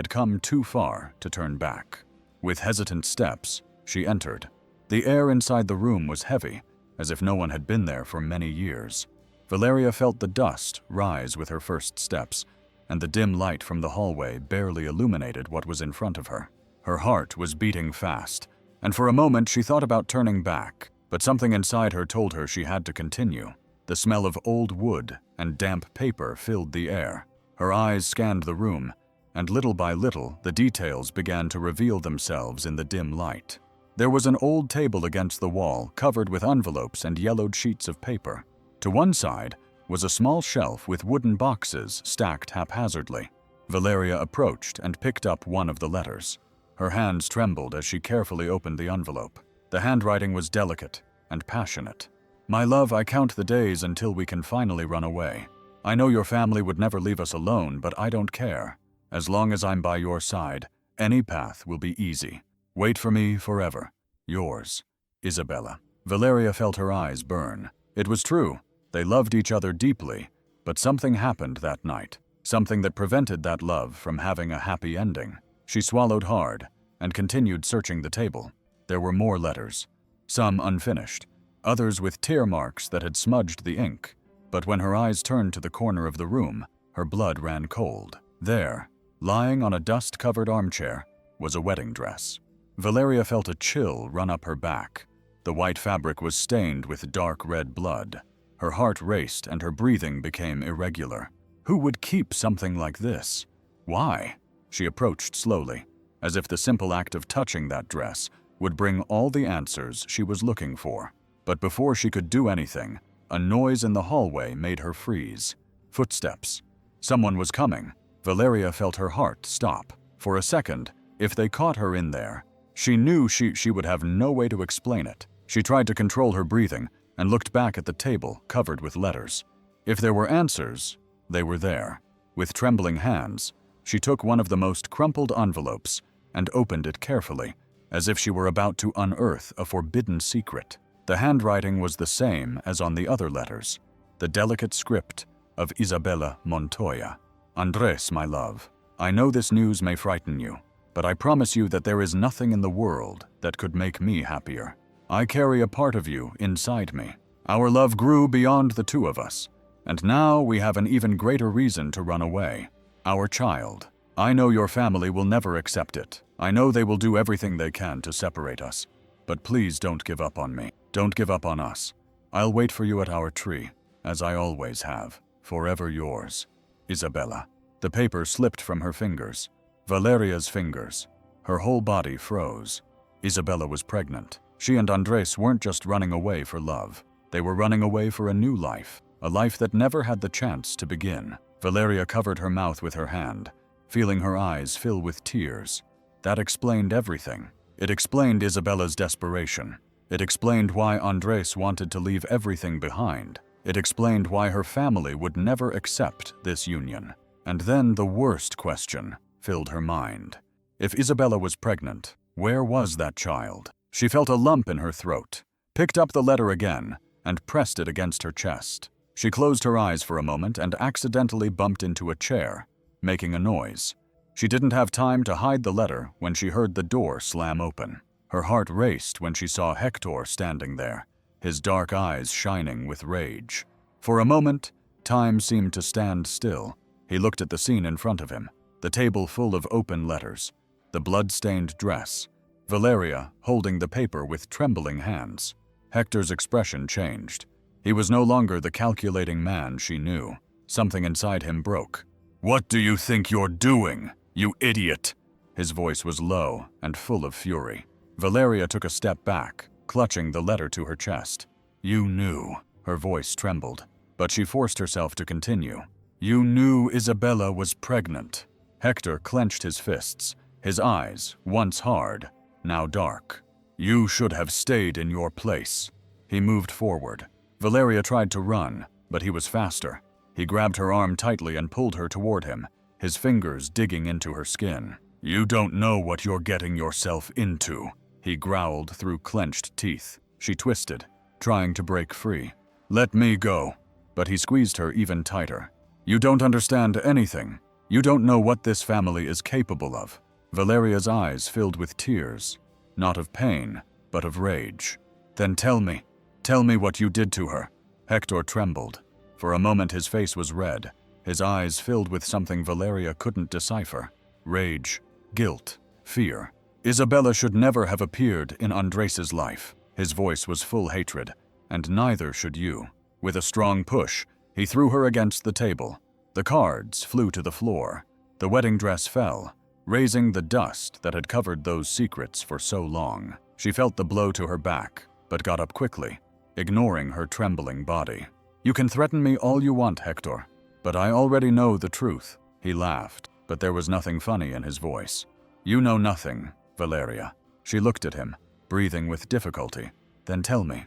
come too far to turn back. With hesitant steps, she entered. The air inside the room was heavy, as if no one had been there for many years. Valeria felt the dust rise with her first steps, and the dim light from the hallway barely illuminated what was in front of her. Her heart was beating fast, and for a moment she thought about turning back, but something inside her told her she had to continue. The smell of old wood and damp paper filled the air. Her eyes scanned the room, and little by little the details began to reveal themselves in the dim light. There was an old table against the wall covered with envelopes and yellowed sheets of paper. To one side was a small shelf with wooden boxes stacked haphazardly. Valeria approached and picked up one of the letters. Her hands trembled as she carefully opened the envelope. The handwriting was delicate and passionate. "My love, I count the days until we can finally run away. I know your family would never leave us alone, but I don't care. As long as I'm by your side, any path will be easy. Wait for me forever. Yours, Isabella." Valeria felt her eyes burn. It was true. They loved each other deeply, but something happened that night. Something that prevented that love from having a happy ending. She swallowed hard and continued searching the table. There were more letters, some unfinished, others with tear marks that had smudged the ink. But when her eyes turned to the corner of the room, her blood ran cold. There, lying on a dust-covered armchair, was a wedding dress. Valeria felt a chill run up her back. The white fabric was stained with dark red blood. Her heart raced and her breathing became irregular. Who would keep something like this? Why? She approached slowly, as if the simple act of touching that dress would bring all the answers she was looking for. But before she could do anything, a noise in the hallway made her freeze. Footsteps. Someone was coming. Valeria felt her heart stop. For a second, if they caught her in there, she knew she would have no way to explain it. She tried to control her breathing and looked back at the table covered with letters. If there were answers, they were there. With trembling hands, she took one of the most crumpled envelopes and opened it carefully, as if she were about to unearth a forbidden secret. The handwriting was the same as on the other letters, the delicate script of Isabella Montoya. "Andres, my love, I know this news may frighten you, but I promise you that there is nothing in the world that could make me happier. I carry a part of you inside me. Our love grew beyond the two of us, and now we have an even greater reason to run away. Our child. I know your family will never accept it. I know they will do everything they can to separate us. But please don't give up on me. Don't give up on us. I'll wait for you at our tree, as I always have, Forever yours, Isabella. The paper slipped from her fingers. Valeria's fingers. Her whole body froze. Isabella was pregnant. She and Andres weren't just running away for love. They were running away for a new life, a life that never had the chance to begin. Valeria covered her mouth with her hand, feeling her eyes fill with tears. That explained everything. It explained Isabella's desperation. It explained why Andres wanted to leave everything behind. It explained why her family would never accept this union. And then the worst question filled her mind. If Isabella was pregnant, where was that child? She felt a lump in her throat, picked up the letter again, and pressed it against her chest. She closed her eyes for a moment and accidentally bumped into a chair, making a noise. She didn't have time to hide the letter when she heard the door slam open. Her heart raced when she saw Hector standing there, his dark eyes shining with rage. For a moment, time seemed to stand still. He looked at the scene in front of him, the table full of open letters, the blood-stained dress, Valeria holding the paper with trembling hands. Hector's expression changed. He was no longer the calculating man she knew. Something inside him broke. "What do you think you're doing, you idiot?" His voice was low and full of fury. Valeria took a step back, clutching the letter to her chest. "You knew." Her voice trembled, but she forced herself to continue. "You knew Isabella was pregnant." Hector clenched his fists, his eyes, once hard, now dark. "You should have stayed in your place." He moved forward. Valeria tried to run, but he was faster. He grabbed her arm tightly and pulled her toward him, his fingers digging into her skin. "You don't know what you're getting yourself into," he growled through clenched teeth. She twisted, trying to break free. "Let me go." But he squeezed her even tighter. "You don't understand anything. You don't know what this family is capable of." Valeria's eyes filled with tears, not of pain, but of rage. "Then tell me what you did to her." Hector trembled. For a moment his face was red, his eyes filled with something Valeria couldn't decipher. Rage, guilt, fear. Isabella should never have appeared in Andres's life. His voice was full hatred, and neither should you. With a strong push, he threw her against the table. The cards flew to the floor. The wedding dress fell, raising the dust that had covered those secrets for so long. She felt the blow to her back, but got up quickly, ignoring her trembling body. "You can threaten me all you want, Hector, but I already know the truth." He laughed, but there was nothing funny in his voice. "You know nothing, Valeria." She looked at him, breathing with difficulty. "Then tell me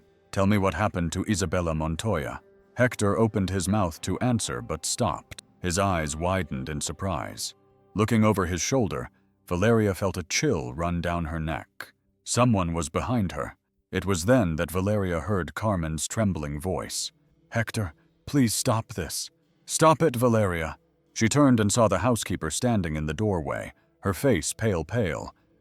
what happened to Isabella Montoya." Hector opened his mouth to answer but stopped. His eyes widened in surprise. Looking over his shoulder, Valeria felt a chill run down her neck. Someone was behind her. It was then that Valeria heard Carmen's trembling voice. "Hector, please stop this." "Stop it, Valeria." She turned and saw the housekeeper standing in the doorway, her face pale,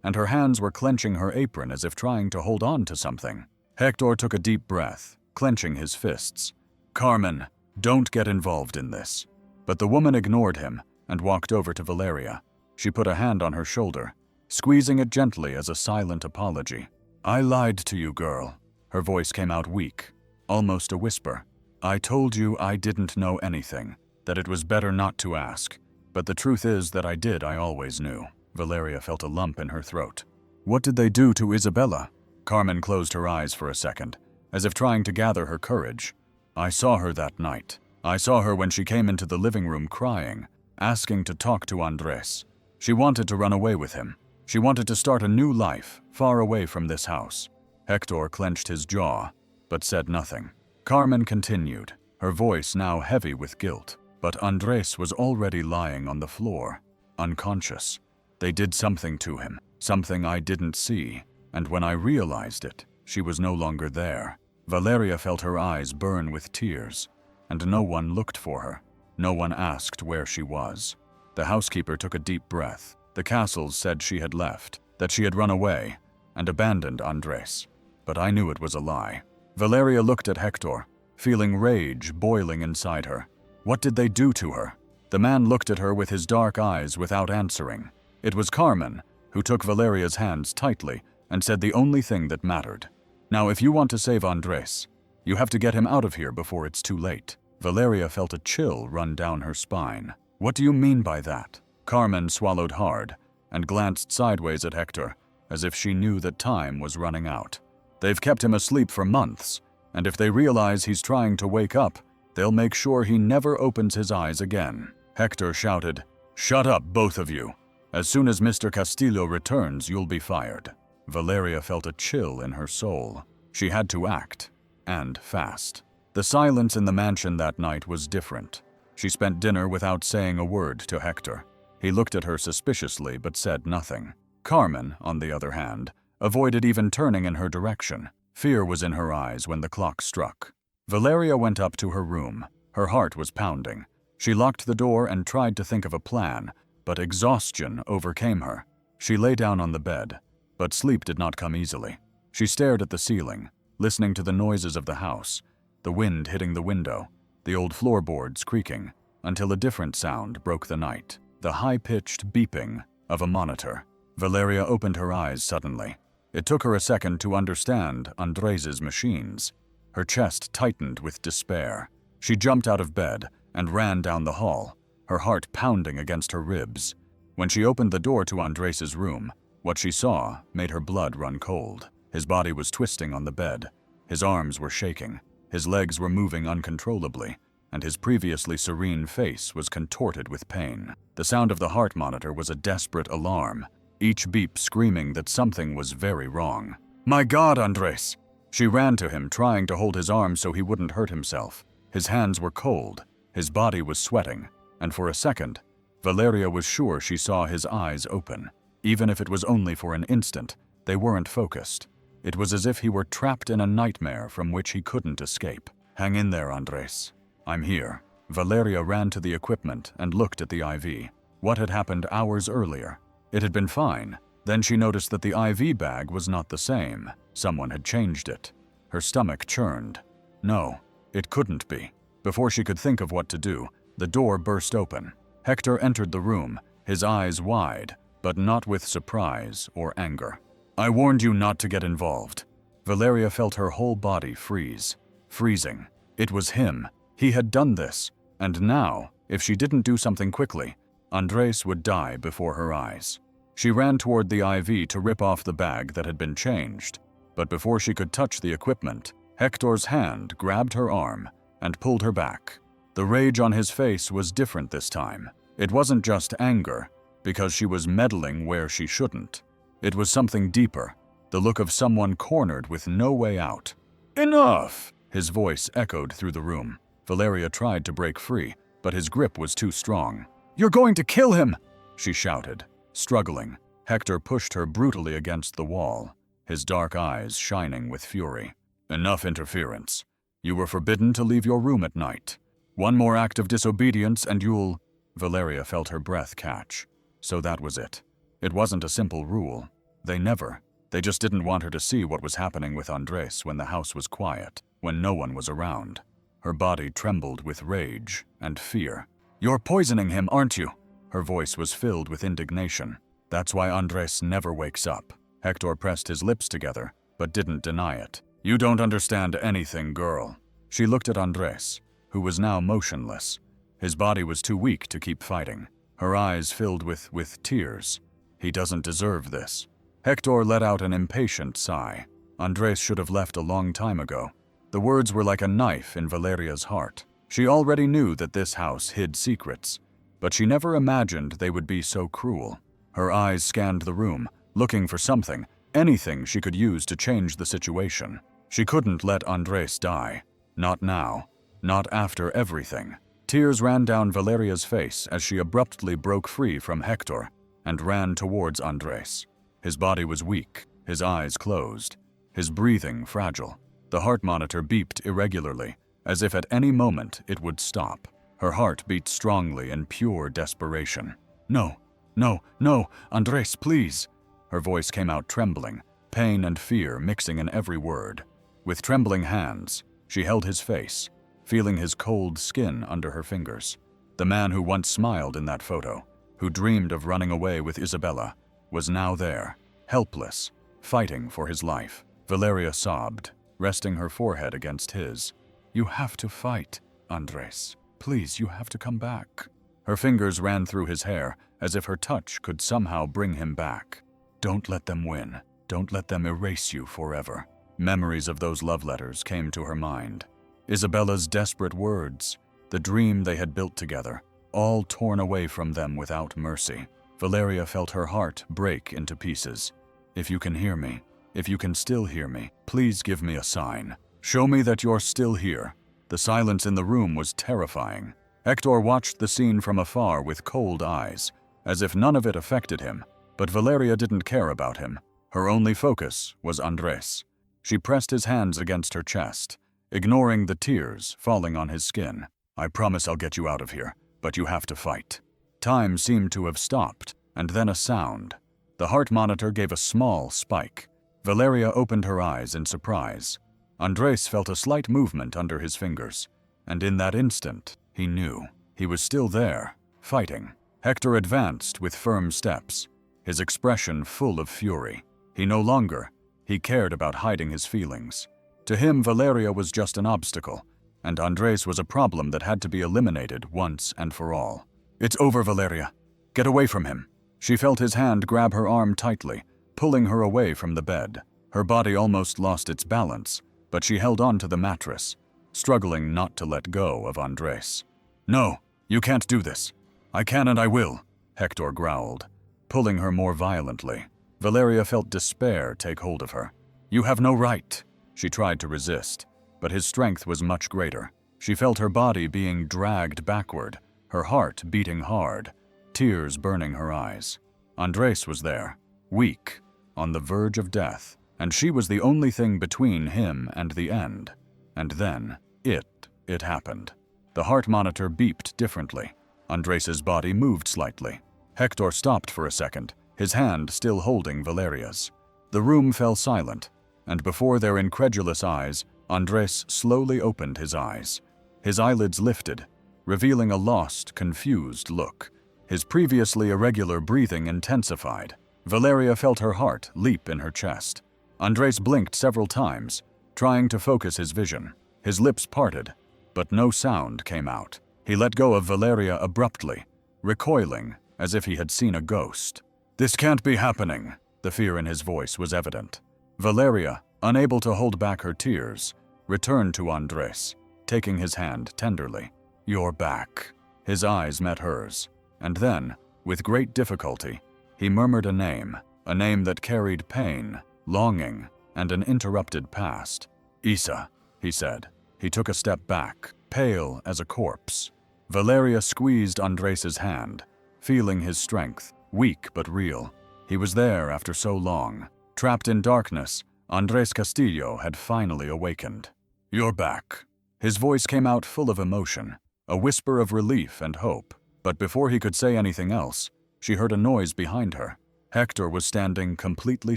and her hands were clenching her apron as if trying to hold on to something. Hector took a deep breath, clenching his fists. "Carmen, don't get involved in this." But the woman ignored him and walked over to Valeria. She put a hand on her shoulder, squeezing it gently as a silent apology. "I lied to you, girl." Her voice came out weak, almost a whisper. "I told you I didn't know anything, that it was better not to ask. But the truth is that I always knew." Valeria felt a lump in her throat. "What did they do to Isabella?" Carmen closed her eyes for a second, as if trying to gather her courage. "I saw her that night. I saw her when she came into the living room crying, asking to talk to Andres. She wanted to run away with him. She wanted to start a new life, far away from this house." Hector clenched his jaw, but said nothing. Carmen continued, her voice now heavy with guilt. "But Andres was already lying on the floor, unconscious. They did something to him, something I didn't see, and when I realized it, she was no longer there." Valeria felt her eyes burn with tears, and no one looked for her. No one asked where she was. The housekeeper took a deep breath. The Castles said she had left, that she had run away, and abandoned Andres. But I knew it was a lie. Valeria looked at Hector, feeling rage boiling inside her. What did they do to her? The man looked at her with his dark eyes without answering. It was Carmen, who took Valeria's hands tightly and said the only thing that mattered. "Now, if you want to save Andres, you have to get him out of here before it's too late." Valeria felt a chill run down her spine. What do you mean by that? Carmen swallowed hard and glanced sideways at Hector, as if she knew that time was running out. They've kept him asleep for months, and if they realize he's trying to wake up, they'll make sure he never opens his eyes again. Hector shouted, "Shut up, both of you. As soon as Mr. Castillo returns, you'll be fired." Valeria felt a chill in her soul. She had to act, and fast. The silence in the mansion that night was different. She spent dinner without saying a word to Hector. He looked at her suspiciously but said nothing. Carmen, on the other hand, avoided even turning in her direction. Fear was in her eyes when the clock struck. Valeria went up to her room. Her heart was pounding. She locked the door and tried to think of a plan, but exhaustion overcame her. She lay down on the bed, but sleep did not come easily. She stared at the ceiling, listening to the noises of the house, the wind hitting the window, the old floorboards creaking, until a different sound broke the night, the high-pitched beeping of a monitor. Valeria opened her eyes suddenly. It took her a second to understand Andres' machines. Her chest tightened with despair. She jumped out of bed and ran down the hall, her heart pounding against her ribs. When she opened the door to Andres' room, what she saw made her blood run cold. His body was twisting on the bed. His arms were shaking. His legs were moving uncontrollably, and his previously serene face was contorted with pain. The sound of the heart monitor was a desperate alarm, each beep screaming that something was very wrong. "My God, Andres!" She ran to him, trying to hold his arm so he wouldn't hurt himself. His hands were cold, his body was sweating, and for a second, Valeria was sure she saw his eyes open. Even if it was only for an instant, they weren't focused. It was as if he were trapped in a nightmare from which he couldn't escape. "Hang in there, Andres. I'm here." Valeria ran to the equipment and looked at the IV. What had happened hours earlier? It had been fine. Then she noticed that the IV bag was not the same. Someone had changed it. Her stomach churned. No, it couldn't be. Before she could think of what to do, the door burst open. Hector entered the room, his eyes wide, but not with surprise or anger. "I warned you not to get involved." Valeria felt her whole body freeze. Freezing. It was him. He had done this. And now, if she didn't do something quickly, Andres would die before her eyes. She ran toward the IV to rip off the bag that had been changed. But before she could touch the equipment, Hector's hand grabbed her arm and pulled her back. The rage on his face was different this time. It wasn't just anger, because she was meddling where she shouldn't. It was something deeper, the look of someone cornered with no way out. "Enough!" His voice echoed through the room. Valeria tried to break free, but his grip was too strong. "You're going to kill him!" she shouted. Struggling, Hector pushed her brutally against the wall, his dark eyes shining with fury. "Enough interference. You were forbidden to leave your room at night. One more act of disobedience and you'll—" Valeria felt her breath catch. So that was it. It wasn't a simple rule. They just didn't want her to see what was happening with Andres when the house was quiet, when no one was around. Her body trembled with rage and fear. "You're poisoning him, aren't you?" Her voice was filled with indignation. "That's why Andres never wakes up." Hector pressed his lips together, but didn't deny it. "You don't understand anything, girl." She looked at Andres, who was now motionless. His body was too weak to keep fighting. Her eyes filled with tears. "He doesn't deserve this." Hector let out an impatient sigh. Andres should have left a long time ago. The words were like a knife in Valeria's heart. She already knew that this house hid secrets, but she never imagined they would be so cruel. Her eyes scanned the room, looking for something, anything she could use to change the situation. She couldn't let Andres die. Not now. Not after everything. Tears ran down Valeria's face as she abruptly broke free from Hector and ran towards Andres. His body was weak, his eyes closed, his breathing fragile. The heart monitor beeped irregularly, as if at any moment it would stop. Her heart beat strongly in pure desperation. "No, no, no, Andres, please." Her voice came out trembling, pain and fear mixing in every word. With trembling hands, she held his face, feeling his cold skin under her fingers. The man who once smiled in that photo, who dreamed of running away with Isabella, was now there, helpless, fighting for his life. Valeria sobbed, resting her forehead against his. "You have to fight. Andres, please, you have to come back." Her fingers ran through his hair as if her touch could somehow bring him back. "Don't let them win. Don't let them erase you forever." Memories of those love letters came to her mind. Isabella's desperate words, the dream they had built together, all torn away from them without mercy. Valeria felt her heart break into pieces. "If you can hear me, if you can still hear me, please give me a sign. Show me that you're still here." The silence in the room was terrifying. Hector watched the scene from afar with cold eyes, as if none of it affected him, but Valeria didn't care about him. Her only focus was Andres. She pressed his hands against her chest, ignoring the tears falling on his skin. "I promise I'll get you out of here, but you have to fight." Time seemed to have stopped, and then a sound. The heart monitor gave a small spike. Valeria opened her eyes in surprise. Andres felt a slight movement under his fingers, and in that instant, he knew. He was still there, fighting. Hector advanced with firm steps, his expression full of fury. He cared about hiding his feelings. To him, Valeria was just an obstacle, and Andres was a problem that had to be eliminated once and for all. "It's over, Valeria. Get away from him." She felt his hand grab her arm tightly, pulling her away from the bed. Her body almost lost its balance, but she held on to the mattress, struggling not to let go of Andres. "No, you can't do this." "I can and I will," Hector growled, pulling her more violently. Valeria felt despair take hold of her. "You have no right." She tried to resist, but his strength was much greater. She felt her body being dragged backward, her heart beating hard, tears burning her eyes. Andres was there, weak, on the verge of death, and she was the only thing between him and the end. And then, it happened. The heart monitor beeped differently. Andres's body moved slightly. Hector stopped for a second, his hand still holding Valeria's. The room fell silent, and before their incredulous eyes, Andres slowly opened his eyes. His eyelids lifted, revealing a lost, confused look. His previously irregular breathing intensified. Valeria felt her heart leap in her chest. Andres blinked several times, trying to focus his vision. His lips parted, but no sound came out. He let go of Valeria abruptly, recoiling as if he had seen a ghost. "This can't be happening." The fear in his voice was evident. Valeria, unable to hold back her tears, returned to Andres, taking his hand tenderly. "You're back." His eyes met hers, and then, with great difficulty, he murmured a name that carried pain, longing, and an interrupted past. "Isa," he said. He took a step back, pale as a corpse. Valeria squeezed Andres's hand, feeling his strength, weak but real. He was there after so long. Trapped in darkness, Andres Castillo had finally awakened. "You're back." His voice came out full of emotion, a whisper of relief and hope. But before he could say anything else, she heard a noise behind her. Hector was standing completely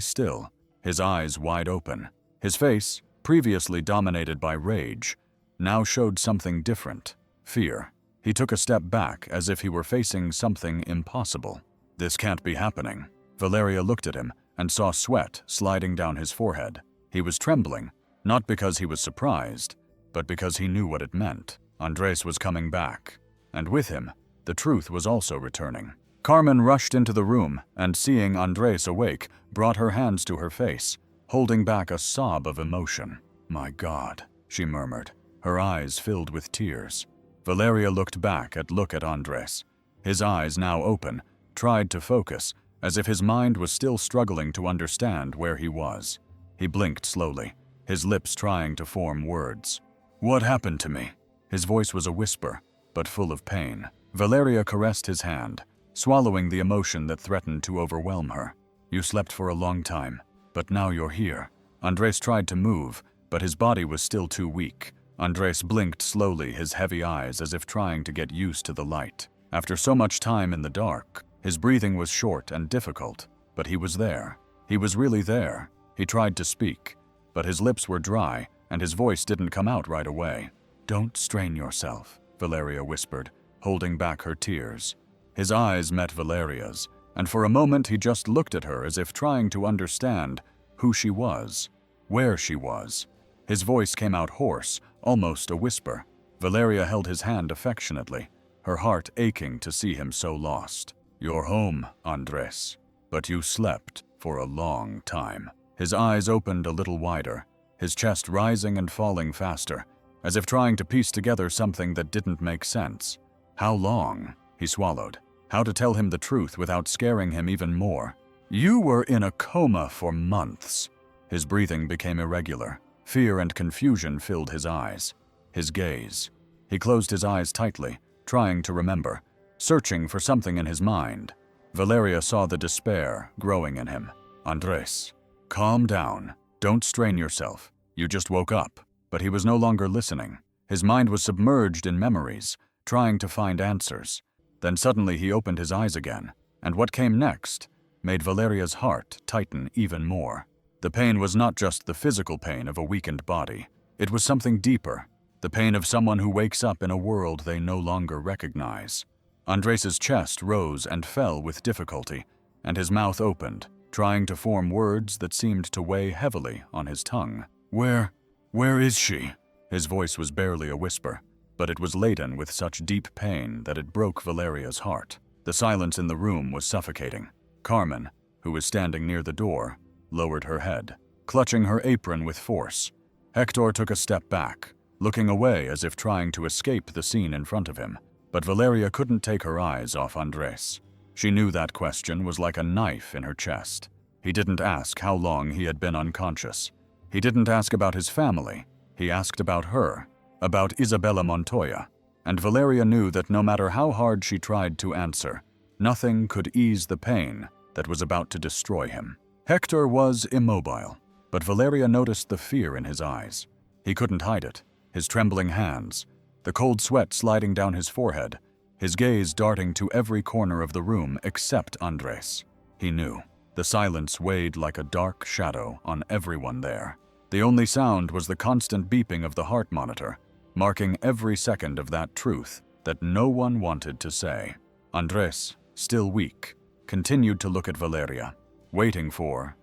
still, his eyes wide open. His face, previously dominated by rage, now showed something different, fear. He took a step back as if he were facing something impossible. "This can't be happening." Valeria looked at him and saw sweat sliding down his forehead. He was trembling, not because he was surprised, but because he knew what it meant. Andres was coming back, and with him, the truth was also returning. Carmen rushed into the room and, seeing Andres awake, brought her hands to her face, holding back a sob of emotion. "My God," she murmured, her eyes filled with tears. Valeria looked at Andres. His eyes, now open, tried to focus, as if his mind was still struggling to understand where he was. He blinked slowly, his lips trying to form words. "What happened to me?" His voice was a whisper, but full of pain. Valeria caressed his hand, swallowing the emotion that threatened to overwhelm her. "You slept for a long time, but now you're here." Andres tried to move, but his body was still too weak. Andres blinked slowly, his heavy eyes as if trying to get used to the light. After so much time in the dark, his breathing was short and difficult, but he was there. He was really there. He tried to speak, but his lips were dry and his voice didn't come out right away. "Don't strain yourself," Valeria whispered, holding back her tears. His eyes met Valeria's, and for a moment he just looked at her as if trying to understand who she was, where she was. His voice came out hoarse, almost a whisper. Valeria held his hand affectionately, her heart aching to see him so lost. "You're home, Andres, but you slept for a long time." His eyes opened a little wider, his chest rising and falling faster, as if trying to piece together something that didn't make sense. How long? He swallowed. How to tell him the truth without scaring him even more? "You were in a coma for months." His breathing became irregular. Fear and confusion filled his eyes, his gaze. He closed his eyes tightly, trying to remember, searching for something in his mind. Valeria saw the despair growing in him. "Andres, calm down. Don't strain yourself. You just woke up." But he was no longer listening. His mind was submerged in memories, trying to find answers. Then suddenly he opened his eyes again, and what came next made Valeria's heart tighten even more. The pain was not just the physical pain of a weakened body. It was something deeper, the pain of someone who wakes up in a world they no longer recognize. Andres's chest rose and fell with difficulty, and his mouth opened, trying to form words that seemed to weigh heavily on his tongue. Where is she?" His voice was barely a whisper, but it was laden with such deep pain that it broke Valeria's heart. The silence in the room was suffocating. Carmen, who was standing near the door, lowered her head, clutching her apron with force. Hector took a step back, looking away as if trying to escape the scene in front of him, but Valeria couldn't take her eyes off Andres. She knew that question was like a knife in her chest. He didn't ask how long he had been unconscious. He didn't ask about his family. He asked about her, about Isabella Montoya. And Valeria knew that no matter how hard she tried to answer, nothing could ease the pain that was about to destroy him. Hector was immobile, but Valeria noticed the fear in his eyes. He couldn't hide it. His trembling hands, the cold sweat sliding down his forehead, his gaze darting to every corner of the room except Andres. He knew. The silence weighed like a dark shadow on everyone there. The only sound was the constant beeping of the heart monitor, marking every second of that truth that no one wanted to say. Andres, still weak, continued to look at Valeria, waiting for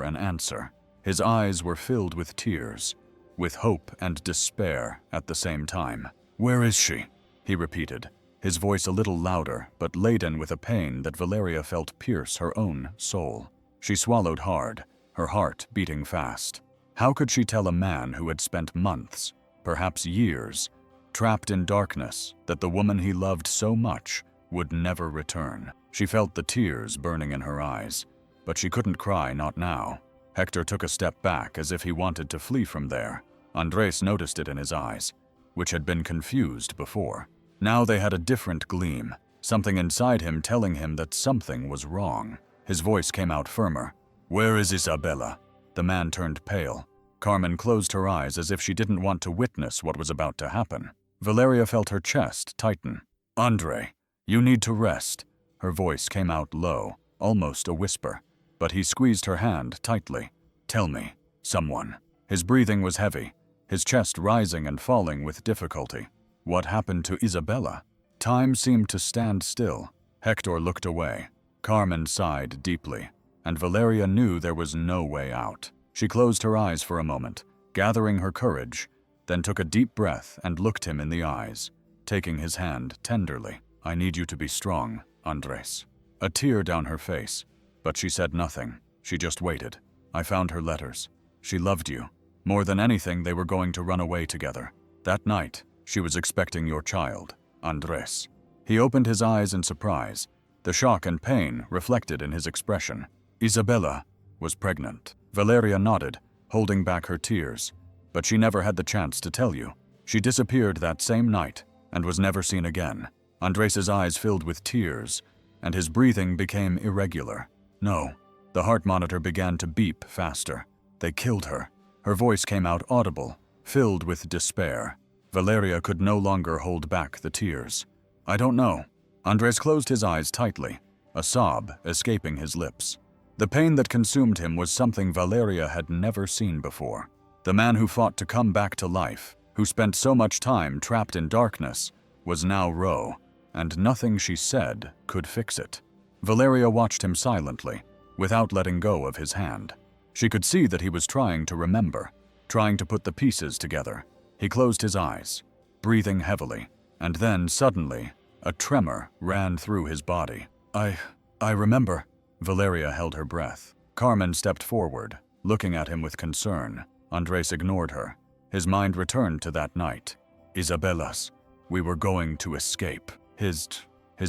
an answer. His eyes were filled with tears, with hope and despair at the same time. "Where is she?" he repeated, his voice a little louder but laden with a pain that Valeria felt pierce her own soul. She swallowed hard, her heart beating fast. How could she tell a man who had spent months, perhaps years, trapped in darkness that the woman he loved so much would never return? She felt the tears burning in her eyes, but she couldn't cry, not now. Hector took a step back as if he wanted to flee from there. Andres noticed it in his eyes, which had been confused before. Now they had a different gleam, something inside him telling him that something was wrong. His voice came out firmer. "Where is Isabella?" The man turned pale. Carmen closed her eyes as if she didn't want to witness what was about to happen. Valeria felt her chest tighten. "Andre, you need to rest." Her voice came out low, almost a whisper, but he squeezed her hand tightly. "Tell me, someone." His breathing was heavy, his chest rising and falling with difficulty. What happened to Isabella? Time seemed to stand still. Hector looked away. Carmen sighed deeply, and Valeria knew there was no way out. She closed her eyes for a moment, gathering her courage, then took a deep breath and looked him in the eyes, taking his hand tenderly. "I need you to be strong, Andres." A tear down her face, but she said nothing. She just waited. "I found her letters. She loved you. More than anything, they were going to run away together. That night, she was expecting your child, Andres." He opened his eyes in surprise, the shock and pain reflected in his expression. "Isabella was pregnant." Valeria nodded, holding back her tears. "But she never had the chance to tell you. She disappeared that same night and was never seen again." Andres's eyes filled with tears, and his breathing became irregular. "No." The heart monitor began to beep faster. "They killed her." Her voice came out audible, filled with despair. Valeria could no longer hold back the tears. "I don't know." Andres closed his eyes tightly, a sob escaping his lips. The pain that consumed him was something Valeria had never seen before. The man who fought to come back to life, who spent so much time trapped in darkness, was now raw, and nothing she said could fix it. Valeria watched him silently, without letting go of his hand. She could see that he was trying to remember, trying to put the pieces together. He closed his eyes. breathing heavily, and then, suddenly, a tremor ran through his body. I remember. Valeria held her breath. Carmen stepped forward, looking at him with concern. Andres ignored her. His mind returned to that night. Isabella's. We were going to escape. His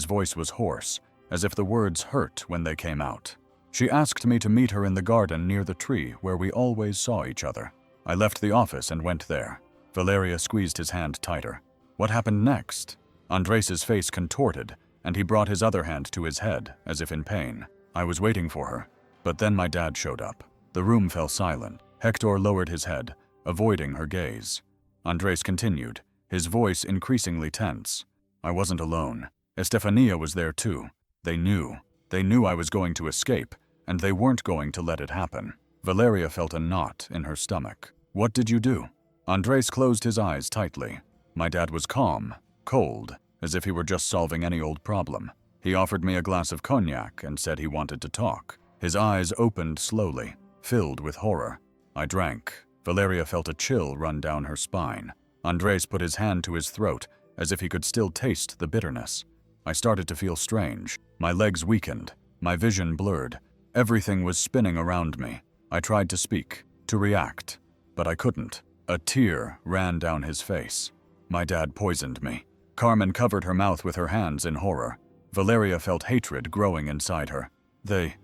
voice was hoarse, as if the words hurt when they came out. She asked me to meet her in the garden near the tree where we always saw each other. I left the office and went there. Valeria squeezed his hand tighter. What happened next? Andres's face contorted, and he brought his other hand to his head, as if in pain. I was waiting for her, but then my dad showed up. The room fell silent. Hector lowered his head, avoiding her gaze. Andres continued, his voice increasingly tense. I wasn't alone. Estefania was there too. They knew I was going to escape, and they weren't going to let it happen. Valeria felt a knot in her stomach. What did you do? Andres closed his eyes tightly. My dad was calm, cold, as if he were just solving any old problem. He offered me a glass of cognac and said he wanted to talk. His eyes opened slowly, filled with horror. I drank. Valeria felt a chill run down her spine. Andres put his hand to his throat, as if he could still taste the bitterness. I started to feel strange. My legs weakened. My vision blurred. Everything was spinning around me. I tried to speak, to react, but I couldn't. A tear ran down his face. My dad poisoned me. Carmen covered her mouth with her hands in horror. Valeria felt hatred growing inside her. They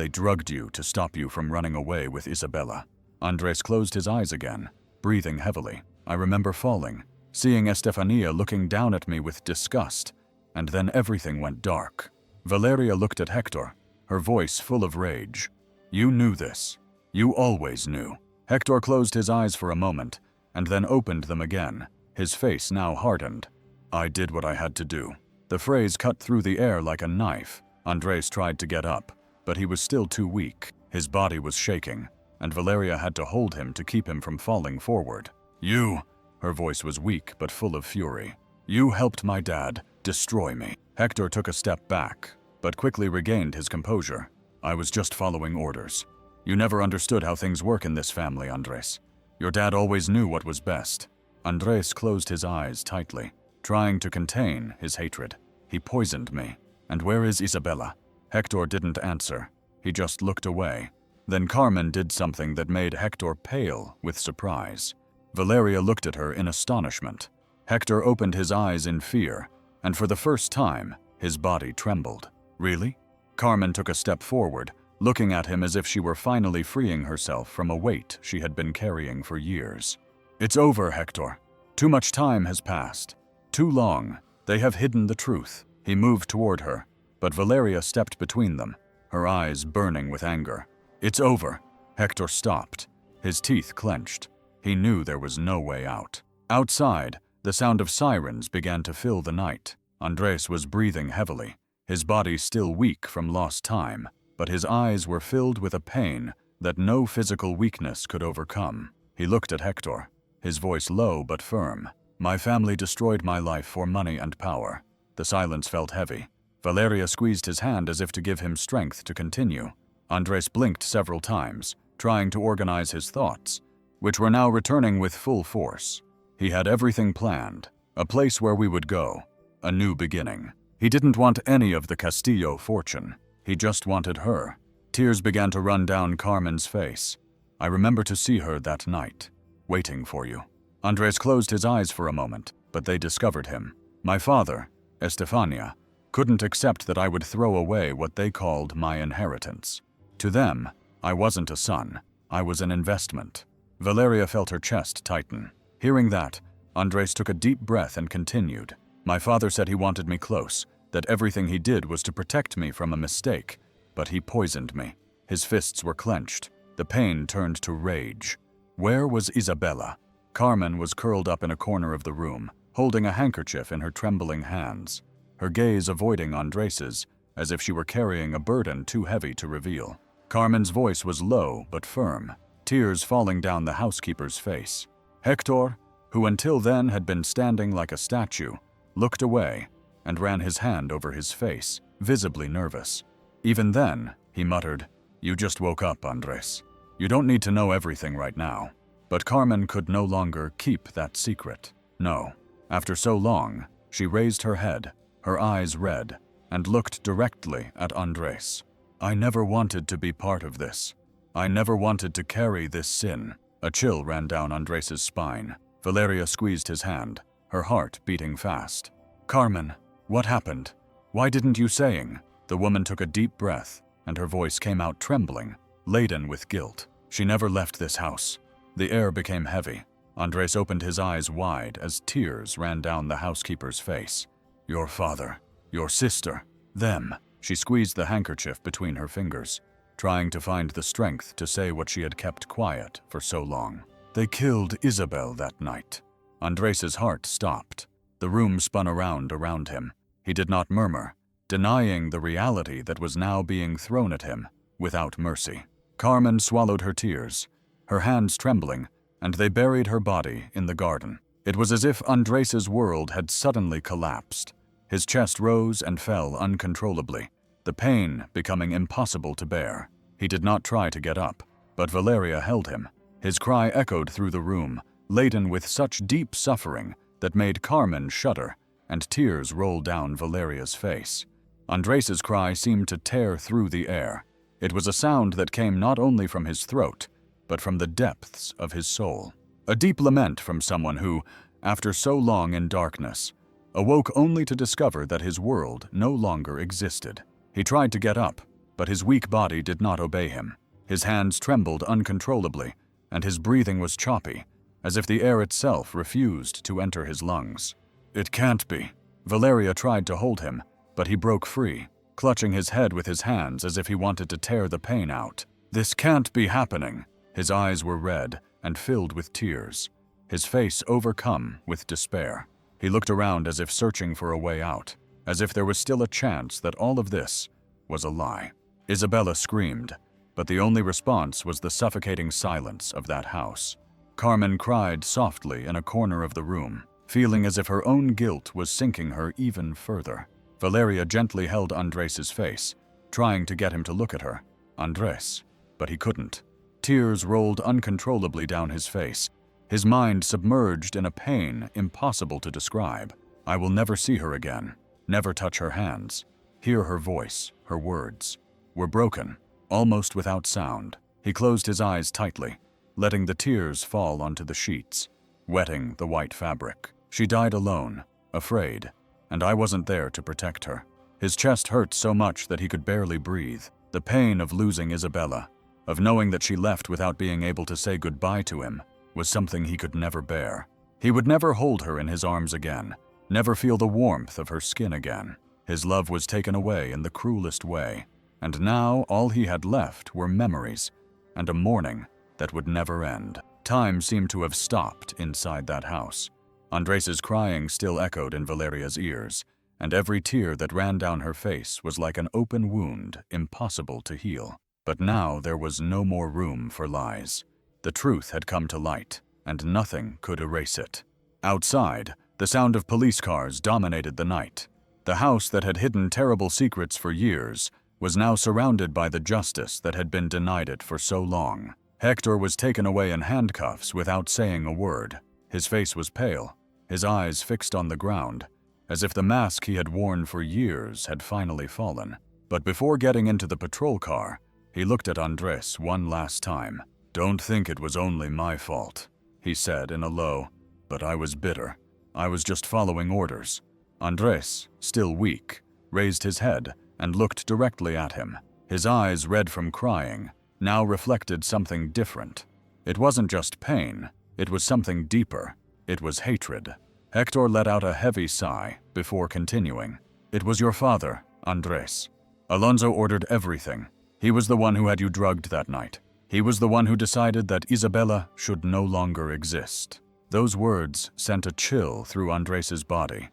drugged you to stop you from running away with Isabella. Andres closed his eyes again, breathing heavily. I remember falling, seeing Estefania looking down at me with disgust, and then everything went dark. Valeria looked at Hector, her voice full of rage. You knew this. You always knew. Hector closed his eyes for a moment, and then opened them again, his face now hardened. I did what I had to do. The phrase cut through the air like a knife. Andres tried to get up, but he was still too weak. His body was shaking, and Valeria had to hold him to keep him from falling forward. You, her voice was weak but full of fury. You helped my dad destroy me. Hector took a step back, but quickly regained his composure. I was just following orders. You never understood how things work in this family, Andres. Your dad always knew what was best. Andres closed his eyes tightly, trying to contain his hatred. He poisoned me. And where is Isabella? Hector didn't answer. He just looked away. Then Carmen did something that made Hector pale with surprise. Valeria looked at her in astonishment. Hector opened his eyes in fear, and for the first time, his body trembled. Really? Carmen took a step forward, looking at him as if she were finally freeing herself from a weight she had been carrying for years. It's over, Hector. Too much time has passed. Too long. They have hidden the truth. He moved toward her, but Valeria stepped between them, her eyes burning with anger. It's over. Hector stopped, his teeth clenched. He knew there was no way out. Outside, the sound of sirens began to fill the night. Andres was breathing heavily, his body still weak from lost time, but his eyes were filled with a pain that no physical weakness could overcome. He looked at Hector, his voice low but firm. My family destroyed my life for money and power. The silence felt heavy. Valeria squeezed his hand as if to give him strength to continue. Andres blinked several times, trying to organize his thoughts, which were now returning with full force. He had everything planned, a place where we would go, a new beginning. He didn't want any of the Castillo fortune. He just wanted her. Tears began to run down Carmen's face. I remember to see her that night, waiting for you. Andres closed his eyes for a moment, but they discovered him. My father, Estefania, couldn't accept that I would throw away what they called my inheritance. To them, I wasn't a son. I was an investment. Valeria felt her chest tighten. Hearing that, Andres took a deep breath and continued. My father said he wanted me close, that everything he did was to protect me from a mistake, but he poisoned me. His fists were clenched. The pain turned to rage. Where was Isabella? Carmen was curled up in a corner of the room, holding a handkerchief in her trembling hands, her gaze avoiding Andres's, as if she were carrying a burden too heavy to reveal. Carmen's voice was low but firm, tears falling down the housekeeper's face. Hector, who until then had been standing like a statue, looked away and ran his hand over his face, visibly nervous. Even then, he muttered, You just woke up, Andres. You don't need to know everything right now. But Carmen could no longer keep that secret. No. After so long, she raised her head, her eyes red, and looked directly at Andres. I never wanted to be part of this. I never wanted to carry this sin. A chill ran down Andres's spine. Valeria squeezed his hand, her heart beating fast. Carmen, what happened? Why didn't you saying? The woman took a deep breath, and her voice came out trembling, laden with guilt. She never left this house. The air became heavy. Andres opened his eyes wide as tears ran down the housekeeper's face. Your father, your sister, them. She squeezed the handkerchief between her fingers, trying to find the strength to say what she had kept quiet for so long. They killed Isabel that night. Andres's heart stopped. The room spun around him. He did not murmur, denying the reality that was now being thrown at him without mercy. Carmen swallowed her tears, her hands trembling, and they buried her body in the garden. It was as if Andres's world had suddenly collapsed. His chest rose and fell uncontrollably, the pain becoming impossible to bear. He did not try to get up, but Valeria held him. His cry echoed through the room, laden with such deep suffering that made Carmen shudder, and tears rolled down Valeria's face. Andres's cry seemed to tear through the air. It was a sound that came not only from his throat, but from the depths of his soul. A deep lament from someone who, after so long in darkness, awoke only to discover that his world no longer existed. He tried to get up, but his weak body did not obey him. His hands trembled uncontrollably, and his breathing was choppy, as if the air itself refused to enter his lungs. It can't be. Valeria tried to hold him, but he broke free, clutching his head with his hands as if he wanted to tear the pain out. This can't be happening. His eyes were red and filled with tears, his face overcome with despair. He looked around as if searching for a way out, as if there was still a chance that all of this was a lie. Isabella screamed, but the only response was the suffocating silence of that house. Carmen cried softly in a corner of the room, feeling as if her own guilt was sinking her even further. Valeria gently held Andres's face, trying to get him to look at her. Andres, but he couldn't. Tears rolled uncontrollably down his face, his mind submerged in a pain impossible to describe. I will never see her again, never touch her hands, hear her voice, her words were broken, almost without sound. He closed his eyes tightly, letting the tears fall onto the sheets, wetting the white fabric. She died alone, afraid, and I wasn't there to protect her. His chest hurt so much that he could barely breathe. The pain of losing Isabella, of knowing that she left without being able to say goodbye to him, was something he could never bear. He would never hold her in his arms again, never feel the warmth of her skin again. His love was taken away in the cruelest way, and now all he had left were memories and a mourning that would never end. Time seemed to have stopped inside that house. Andres's crying still echoed in Valeria's ears, and every tear that ran down her face was like an open wound, impossible to heal. But now there was no more room for lies. The truth had come to light, and nothing could erase it. Outside, the sound of police cars dominated the night. The house that had hidden terrible secrets for years was now surrounded by the justice that had been denied it for so long. Hector was taken away in handcuffs without saying a word. His face was pale, his eyes fixed on the ground, as if the mask he had worn for years had finally fallen. But before getting into the patrol car, he looked at Andres one last time. Don't think it was only my fault, he said in a low, but I was bitter. I was just following orders. Andres, still weak, raised his head and looked directly at him. His eyes, red from crying, now reflected something different. It wasn't just pain, it was something deeper. It was hatred. Hector let out a heavy sigh before continuing. It was your father, Andres. Alonso ordered everything. He was the one who had you drugged that night. He was the one who decided that Isabella should no longer exist. Those words sent a chill through Andres's body.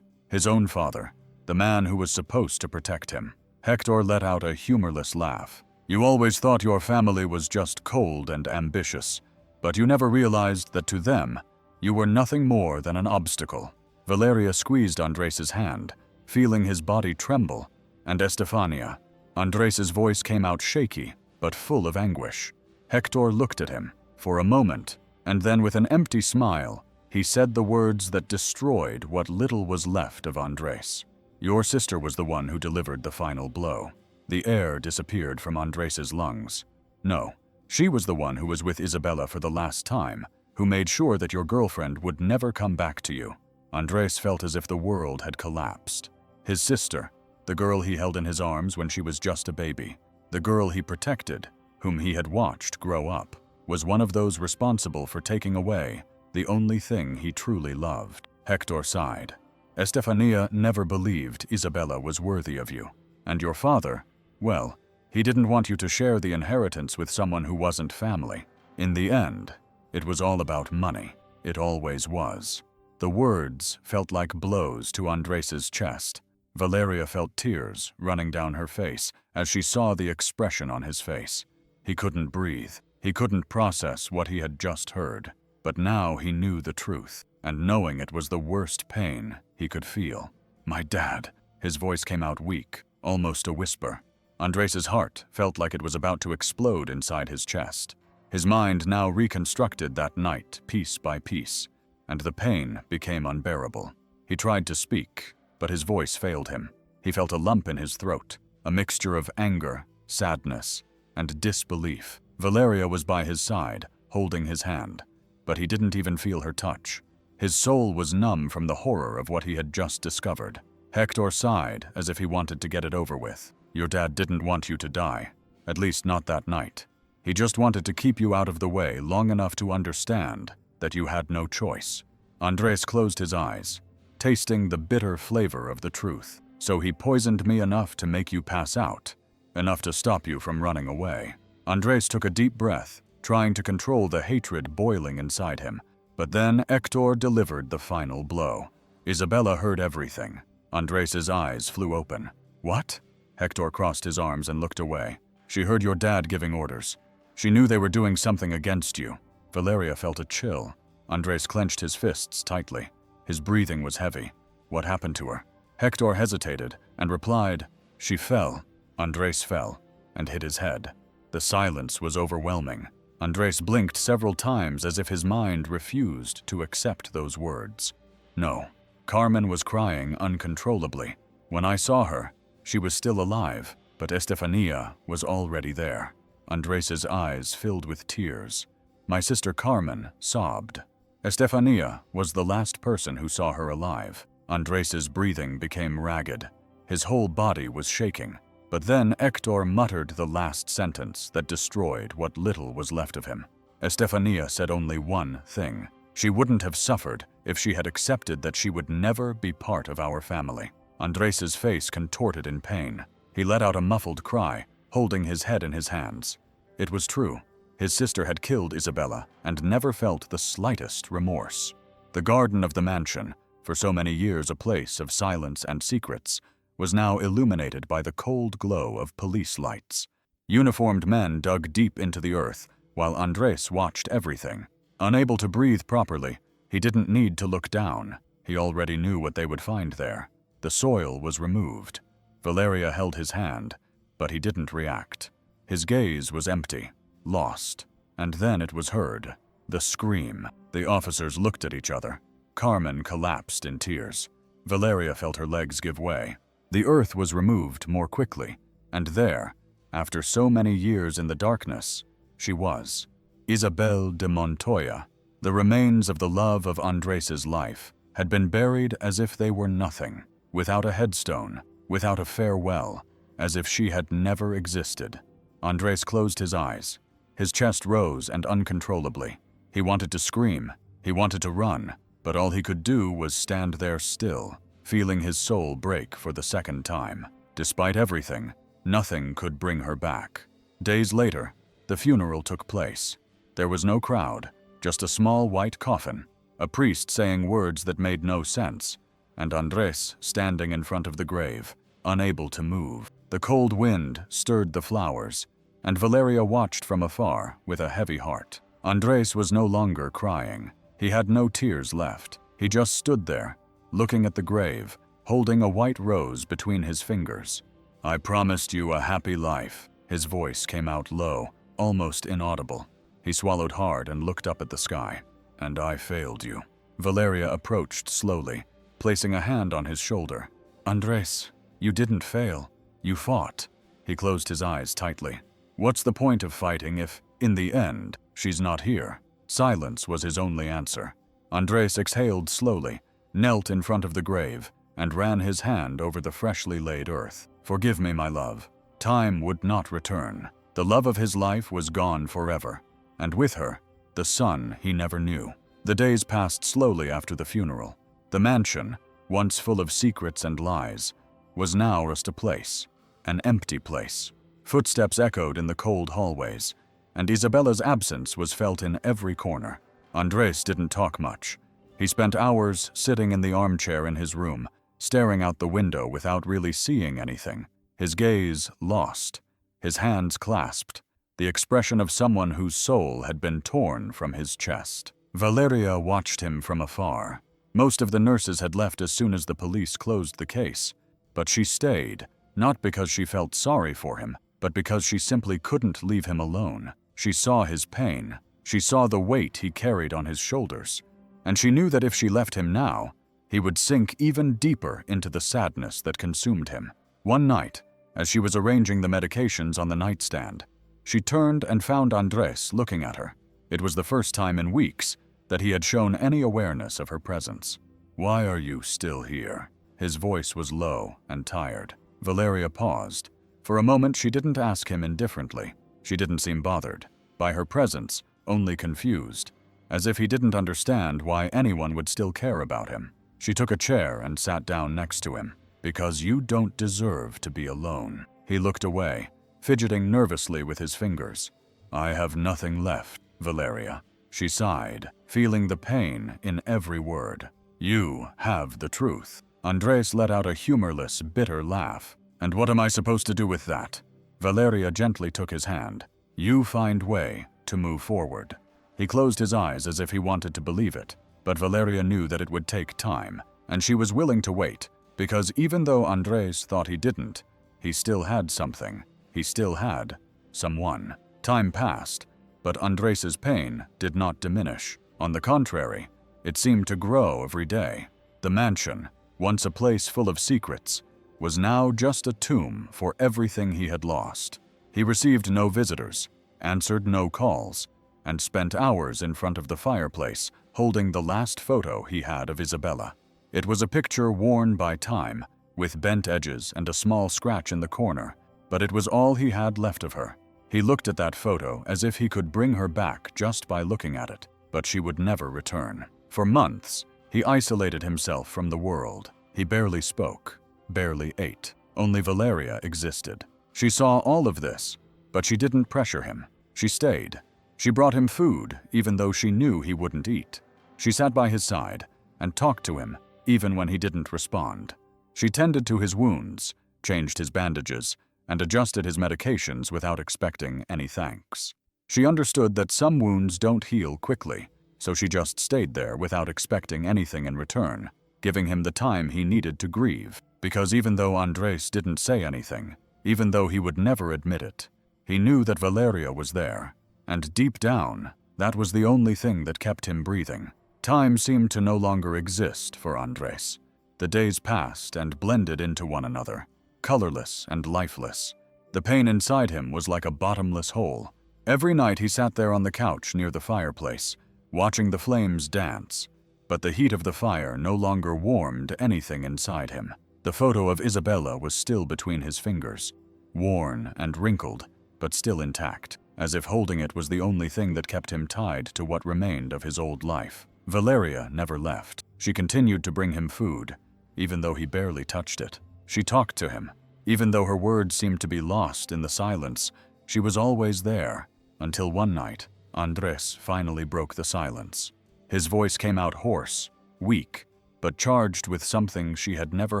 His own father, the man who was supposed to protect him. Hector let out a humorless laugh. You always thought your family was just cold and ambitious, but you never realized that to them, you were nothing more than an obstacle. Valeria squeezed Andres's hand, feeling his body tremble, and Estefania. Andres's voice came out shaky, but full of anguish. Hector looked at him for a moment, and then with an empty smile, He said the words that destroyed what little was left of Andres. Your sister was the one who delivered the final blow. The air disappeared from Andres's lungs. No, she was the one who was with Isabella for the last time, who made sure that your girlfriend would never come back to you. Andres felt as if the world had collapsed. His sister, the girl he held in his arms when she was just a baby, the girl he protected, whom he had watched grow up, was one of those responsible for taking away the only thing he truly loved. Hector sighed. Estefania never believed Isabella was worthy of you. And your father, well, he didn't want you to share the inheritance with someone who wasn't family. In the end, it was all about money. It always was. The words felt like blows to Andres's chest. Valeria felt tears running down her face as she saw the expression on his face. He couldn't breathe. He couldn't process what he had just heard. But now he knew the truth, and knowing it was the worst pain he could feel. My dad. His voice came out weak, almost a whisper. Andres's heart felt like it was about to explode inside his chest. His mind now reconstructed that night, piece by piece, and the pain became unbearable. He tried to speak, but his voice failed him. He felt a lump in his throat, a mixture of anger, sadness, and disbelief. Valeria was by his side, holding his hand, but he didn't even feel her touch. His soul was numb from the horror of what he had just discovered. Hector sighed as if he wanted to get it over with. Your dad didn't want you to die, at least not that night. He just wanted to keep you out of the way long enough to understand that you had no choice. Andres closed his eyes, tasting the bitter flavor of the truth. So he poisoned me enough to make you pass out, enough to stop you from running away. Andres took a deep breath, trying to control the hatred boiling inside him. But then Hector delivered the final blow. Isabella heard everything. Andres's eyes flew open. What? Hector crossed his arms and looked away. She heard your dad giving orders. She knew they were doing something against you. Valeria felt a chill. Andres clenched his fists tightly. His breathing was heavy. What happened to her? Hector hesitated and replied, she fell. Andres fell and hit his head. The silence was overwhelming. Andres blinked several times as if his mind refused to accept those words. No, Carmen was crying uncontrollably. When I saw her, she was still alive, but Estefania was already there. Andres's eyes filled with tears. My sister Carmen sobbed. Estefania was the last person who saw her alive. Andres's breathing became ragged. His whole body was shaking. But then Hector muttered the last sentence that destroyed what little was left of him. Estefania said only one thing. She wouldn't have suffered if she had accepted that she would never be part of our family. Andres's face contorted in pain. He let out a muffled cry, holding his head in his hands. It was true. His sister had killed Isabella and never felt the slightest remorse. The garden of the mansion, for so many years a place of silence and secrets, was now illuminated by the cold glow of police lights. Uniformed men dug deep into the earth, while Andres watched everything. Unable to breathe properly, he didn't need to look down. He already knew what they would find there. The soil was removed. Valeria held his hand, but he didn't react. His gaze was empty, lost. And then it was heard. The scream. The officers looked at each other. Carmen collapsed in tears. Valeria felt her legs give way. The earth was removed more quickly, and there, after so many years in the darkness, she was. Isabel de Montoya. The remains of the love of Andres's life had been buried as if they were nothing, without a headstone, without a farewell, as if she had never existed. Andres closed his eyes. His chest rose and uncontrollably. He wanted to scream, he wanted to run, but all he could do was stand there still, feeling his soul break for the second time. Despite everything, nothing could bring her back. Days later, the funeral took place. There was no crowd, just a small white coffin, a priest saying words that made no sense, and Andres standing in front of the grave, unable to move. The cold wind stirred the flowers, and Valeria watched from afar with a heavy heart. Andres was no longer crying. He had no tears left. He just stood there, looking at the grave, holding a white rose between his fingers. I promised you a happy life. His voice came out low, almost inaudible. He swallowed hard and looked up at the sky. And I failed you. Valeria approached slowly, placing a hand on his shoulder. Andres, you didn't fail. You fought. He closed his eyes tightly. What's the point of fighting if, in the end, she's not here? Silence was his only answer. Andres exhaled slowly, knelt in front of the grave, and ran his hand over the freshly laid earth. Forgive me, my love. Time would not return. The love of his life was gone forever, and with her, the son he never knew. The days passed slowly after the funeral. The mansion, once full of secrets and lies, was now just a place, an empty place. Footsteps echoed in the cold hallways, and Isabella's absence was felt in every corner. Andres didn't talk much. He spent hours sitting in the armchair in his room, staring out the window without really seeing anything, his gaze lost, his hands clasped, the expression of someone whose soul had been torn from his chest. Valeria watched him from afar. Most of the nurses had left as soon as the police closed the case, but she stayed, not because she felt sorry for him, but because she simply couldn't leave him alone. She saw his pain. She saw the weight he carried on his shoulders, and she knew that if she left him now, he would sink even deeper into the sadness that consumed him. One night, as she was arranging the medications on the nightstand, she turned and found Andres looking at her. It was the first time in weeks that he had shown any awareness of her presence. "Why are you still here?" His voice was low and tired. Valeria paused. For a moment, she didn't ask him indifferently. She didn't seem bothered by her presence, only confused, as if he didn't understand why anyone would still care about him. She took a chair and sat down next to him. "Because you don't deserve to be alone." He looked away, fidgeting nervously with his fingers. "I have nothing left, Valeria." She sighed, feeling the pain in every word. "You have the truth." Andres let out a humorless, bitter laugh. "And what am I supposed to do with that?" Valeria gently took his hand. "You find way to move forward." He closed his eyes as if he wanted to believe it, but Valeria knew that it would take time, and she was willing to wait, because even though Andres thought he didn't, he still had something. He still had someone. Time passed, but Andres's pain did not diminish. On the contrary, it seemed to grow every day. The mansion, once a place full of secrets, was now just a tomb for everything he had lost. He received no visitors, answered no calls, and spent hours in front of the fireplace holding the last photo he had of Isabella. It was a picture worn by time, with bent edges and a small scratch in the corner, but it was all he had left of her. He looked at that photo as if he could bring her back just by looking at it, but she would never return. For months, he isolated himself from the world. He barely spoke, barely ate. Only Valeria existed. She saw all of this, but she didn't pressure him. She stayed. She brought him food, even though she knew he wouldn't eat. She sat by his side and talked to him, even when he didn't respond. She tended to his wounds, changed his bandages, and adjusted his medications without expecting any thanks. She understood that some wounds don't heal quickly, so she just stayed there without expecting anything in return, giving him the time he needed to grieve. Because even though Andres didn't say anything, even though he would never admit it, he knew that Valeria was there, and deep down, that was the only thing that kept him breathing. Time seemed to no longer exist for Andres. The days passed and blended into one another, colorless and lifeless. The pain inside him was like a bottomless hole. Every night he sat there on the couch near the fireplace, watching the flames dance, but the heat of the fire no longer warmed anything inside him. The photo of Isabella was still between his fingers, worn and wrinkled, but still intact, as if holding it was the only thing that kept him tied to what remained of his old life. Valeria never left. She continued to bring him food, even though he barely touched it. She talked to him. Even though her words seemed to be lost in the silence, she was always there, until one night, Andres finally broke the silence. His voice came out hoarse, weak, but charged with something she had never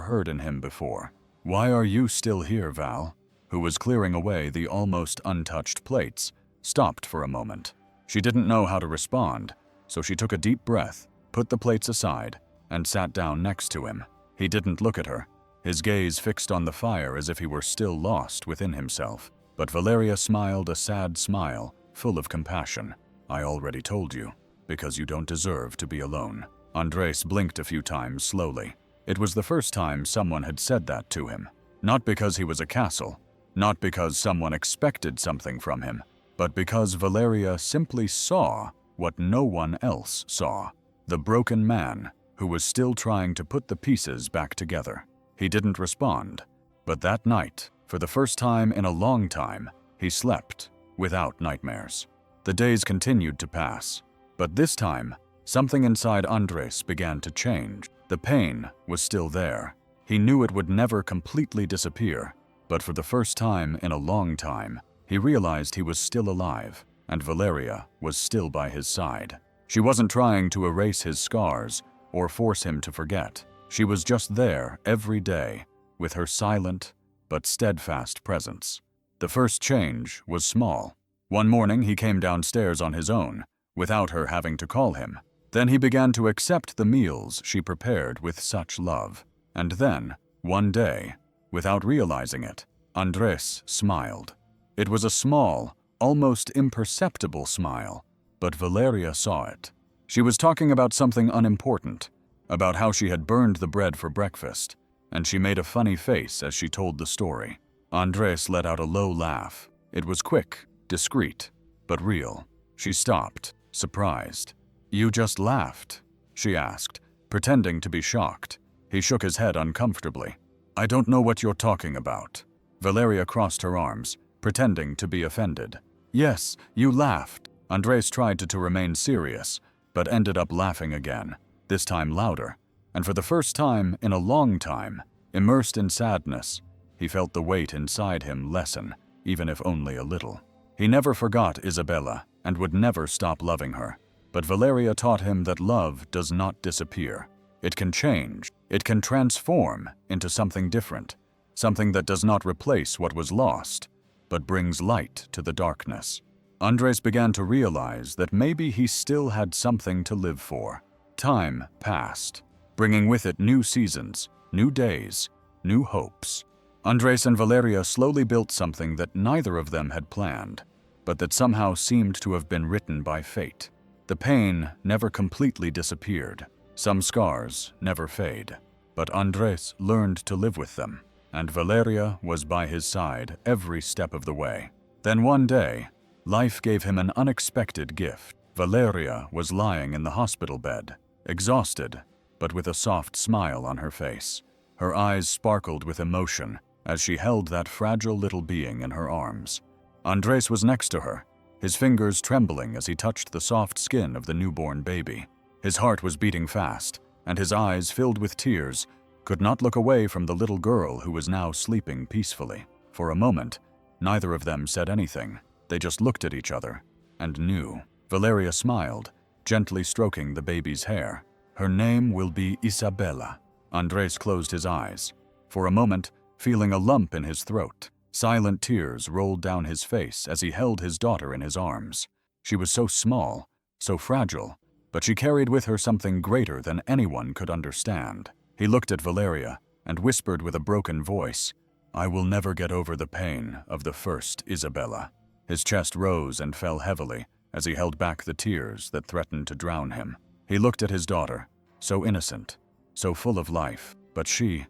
heard in him before. "Why are you still here, Val?" Who was clearing away the almost untouched plates, stopped for a moment. She didn't know how to respond, so she took a deep breath, put the plates aside, and sat down next to him. He didn't look at her, his gaze fixed on the fire as if he were still lost within himself. But Valeria smiled a sad smile, full of compassion. "I already told you, because you don't deserve to be alone." Andres blinked a few times slowly. It was the first time someone had said that to him. Not because he was a castle, not because someone expected something from him, but because Valeria simply saw what no one else saw. The broken man who was still trying to put the pieces back together. He didn't respond, but that night, for the first time in a long time, he slept without nightmares. The days continued to pass, but this time, something inside Andres began to change. The pain was still there. He knew it would never completely disappear, but for the first time in a long time, he realized he was still alive, and Valeria was still by his side. She wasn't trying to erase his scars or force him to forget. She was just there every day, with her silent but steadfast presence. The first change was small. One morning he came downstairs on his own, without her having to call him. Then he began to accept the meals she prepared with such love. And then, one day, without realizing it, Andres smiled. It was a small, almost imperceptible smile, but Valeria saw it. She was talking about something unimportant, about how she had burned the bread for breakfast, and she made a funny face as she told the story. Andres let out a low laugh. It was quick, discreet, but real. She stopped, surprised. "You just laughed?" she asked, pretending to be shocked. He shook his head uncomfortably. "I don't know what you're talking about." Valeria crossed her arms, pretending to be offended. "Yes, you laughed." Andres tried to remain serious, but ended up laughing again, this time louder. And for the first time in a long time, immersed in sadness, he felt the weight inside him lessen, even if only a little. He never forgot Isabella and would never stop loving her. But Valeria taught him that love does not disappear. It can change. It can transform into something different, something that does not replace what was lost, but brings light to the darkness. Andres began to realize that maybe he still had something to live for. Time passed, bringing with it new seasons, new days, new hopes. Andres and Valeria slowly built something that neither of them had planned, but that somehow seemed to have been written by fate. The pain never completely disappeared. Some scars never fade. But Andres learned to live with them, and Valeria was by his side every step of the way. Then one day, life gave him an unexpected gift. Valeria was lying in the hospital bed, exhausted, but with a soft smile on her face. Her eyes sparkled with emotion as she held that fragile little being in her arms. Andres was next to her, his fingers trembling as he touched the soft skin of the newborn baby. His heart was beating fast, and his eyes, filled with tears, could not look away from the little girl who was now sleeping peacefully. For a moment, neither of them said anything. They just looked at each other and knew. Valeria smiled, gently stroking the baby's hair. "Her name will be Isabella." Andres closed his eyes, for a moment feeling a lump in his throat. Silent tears rolled down his face as he held his daughter in his arms. She was so small, so fragile, but she carried with her something greater than anyone could understand. He looked at Valeria and whispered with a broken voice, "I will never get over the pain of the first Isabella." His chest rose and fell heavily as he held back the tears that threatened to drown him. He looked at his daughter, so innocent, so full of life, but she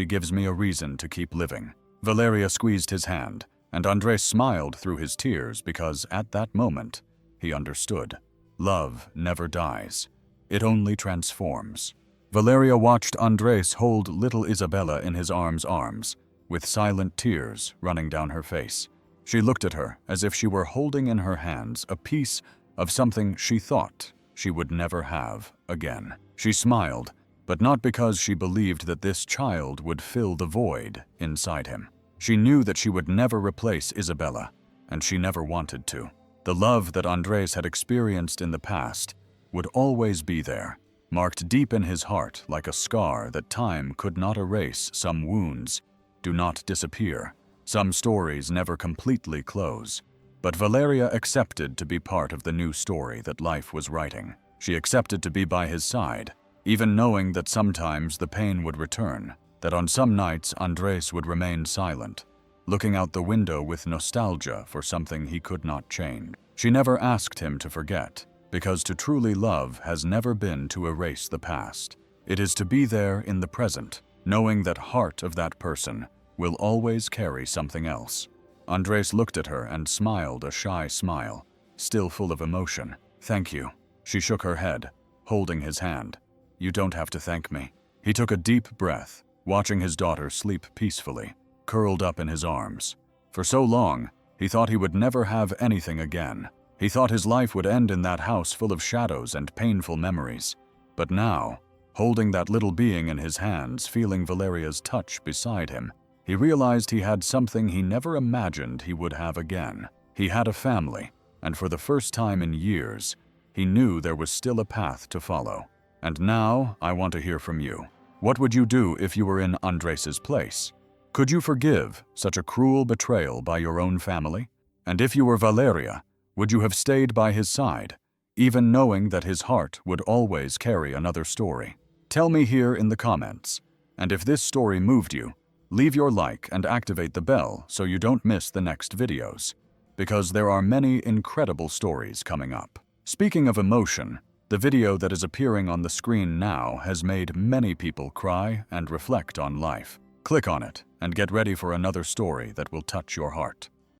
gives me a reason to keep living. Valeria squeezed his hand, and Andres smiled through his tears because at that moment, he understood. Love never dies. It only transforms. Valeria watched Andres hold little Isabella in his arms, with silent tears running down her face. She looked at her as if she were holding in her hands a piece of something she thought she would never have again. She smiled, but not because she believed that this child would fill the void inside him. She knew that she would never replace Isabella, and she never wanted to. The love that Andres had experienced in the past would always be there, marked deep in his heart like a scar that time could not erase. Some wounds do not disappear. Some stories never completely close. But Valeria accepted to be part of the new story that life was writing. She accepted to be by his side, even knowing that sometimes the pain would return, that on some nights Andres would remain silent, looking out the window with nostalgia for something he could not change. She never asked him to forget. because to truly love has never been to erase the past. It is to be there in the present, knowing that heart of that person will always carry something else. Andres looked at her and smiled a shy smile, still full of emotion. "Thank you." She shook her head, holding his hand. "You don't have to thank me." He took a deep breath, watching his daughter sleep peacefully, curled up in his arms. For so long, he thought he would never have anything again. He thought his life would end in that house full of shadows and painful memories. But now, holding that little being in his hands, feeling Valeria's touch beside him, he realized he had something he never imagined he would have again. He had a family, and for the first time in years, he knew there was still a path to follow. And now, I want to hear from you. What would you do if you were in Andres's place? Could you forgive such a cruel betrayal by your own family? And if you were Valeria, would you have stayed by his side, even knowing that his heart would always carry another story? Tell me here in the comments. And if this story moved you, leave your like and activate the bell so you don't miss the next videos, because there are many incredible stories coming up. Speaking of emotion, the video that is appearing on the screen now has made many people cry and reflect on life. Click on it and get ready for another story that will touch your heart.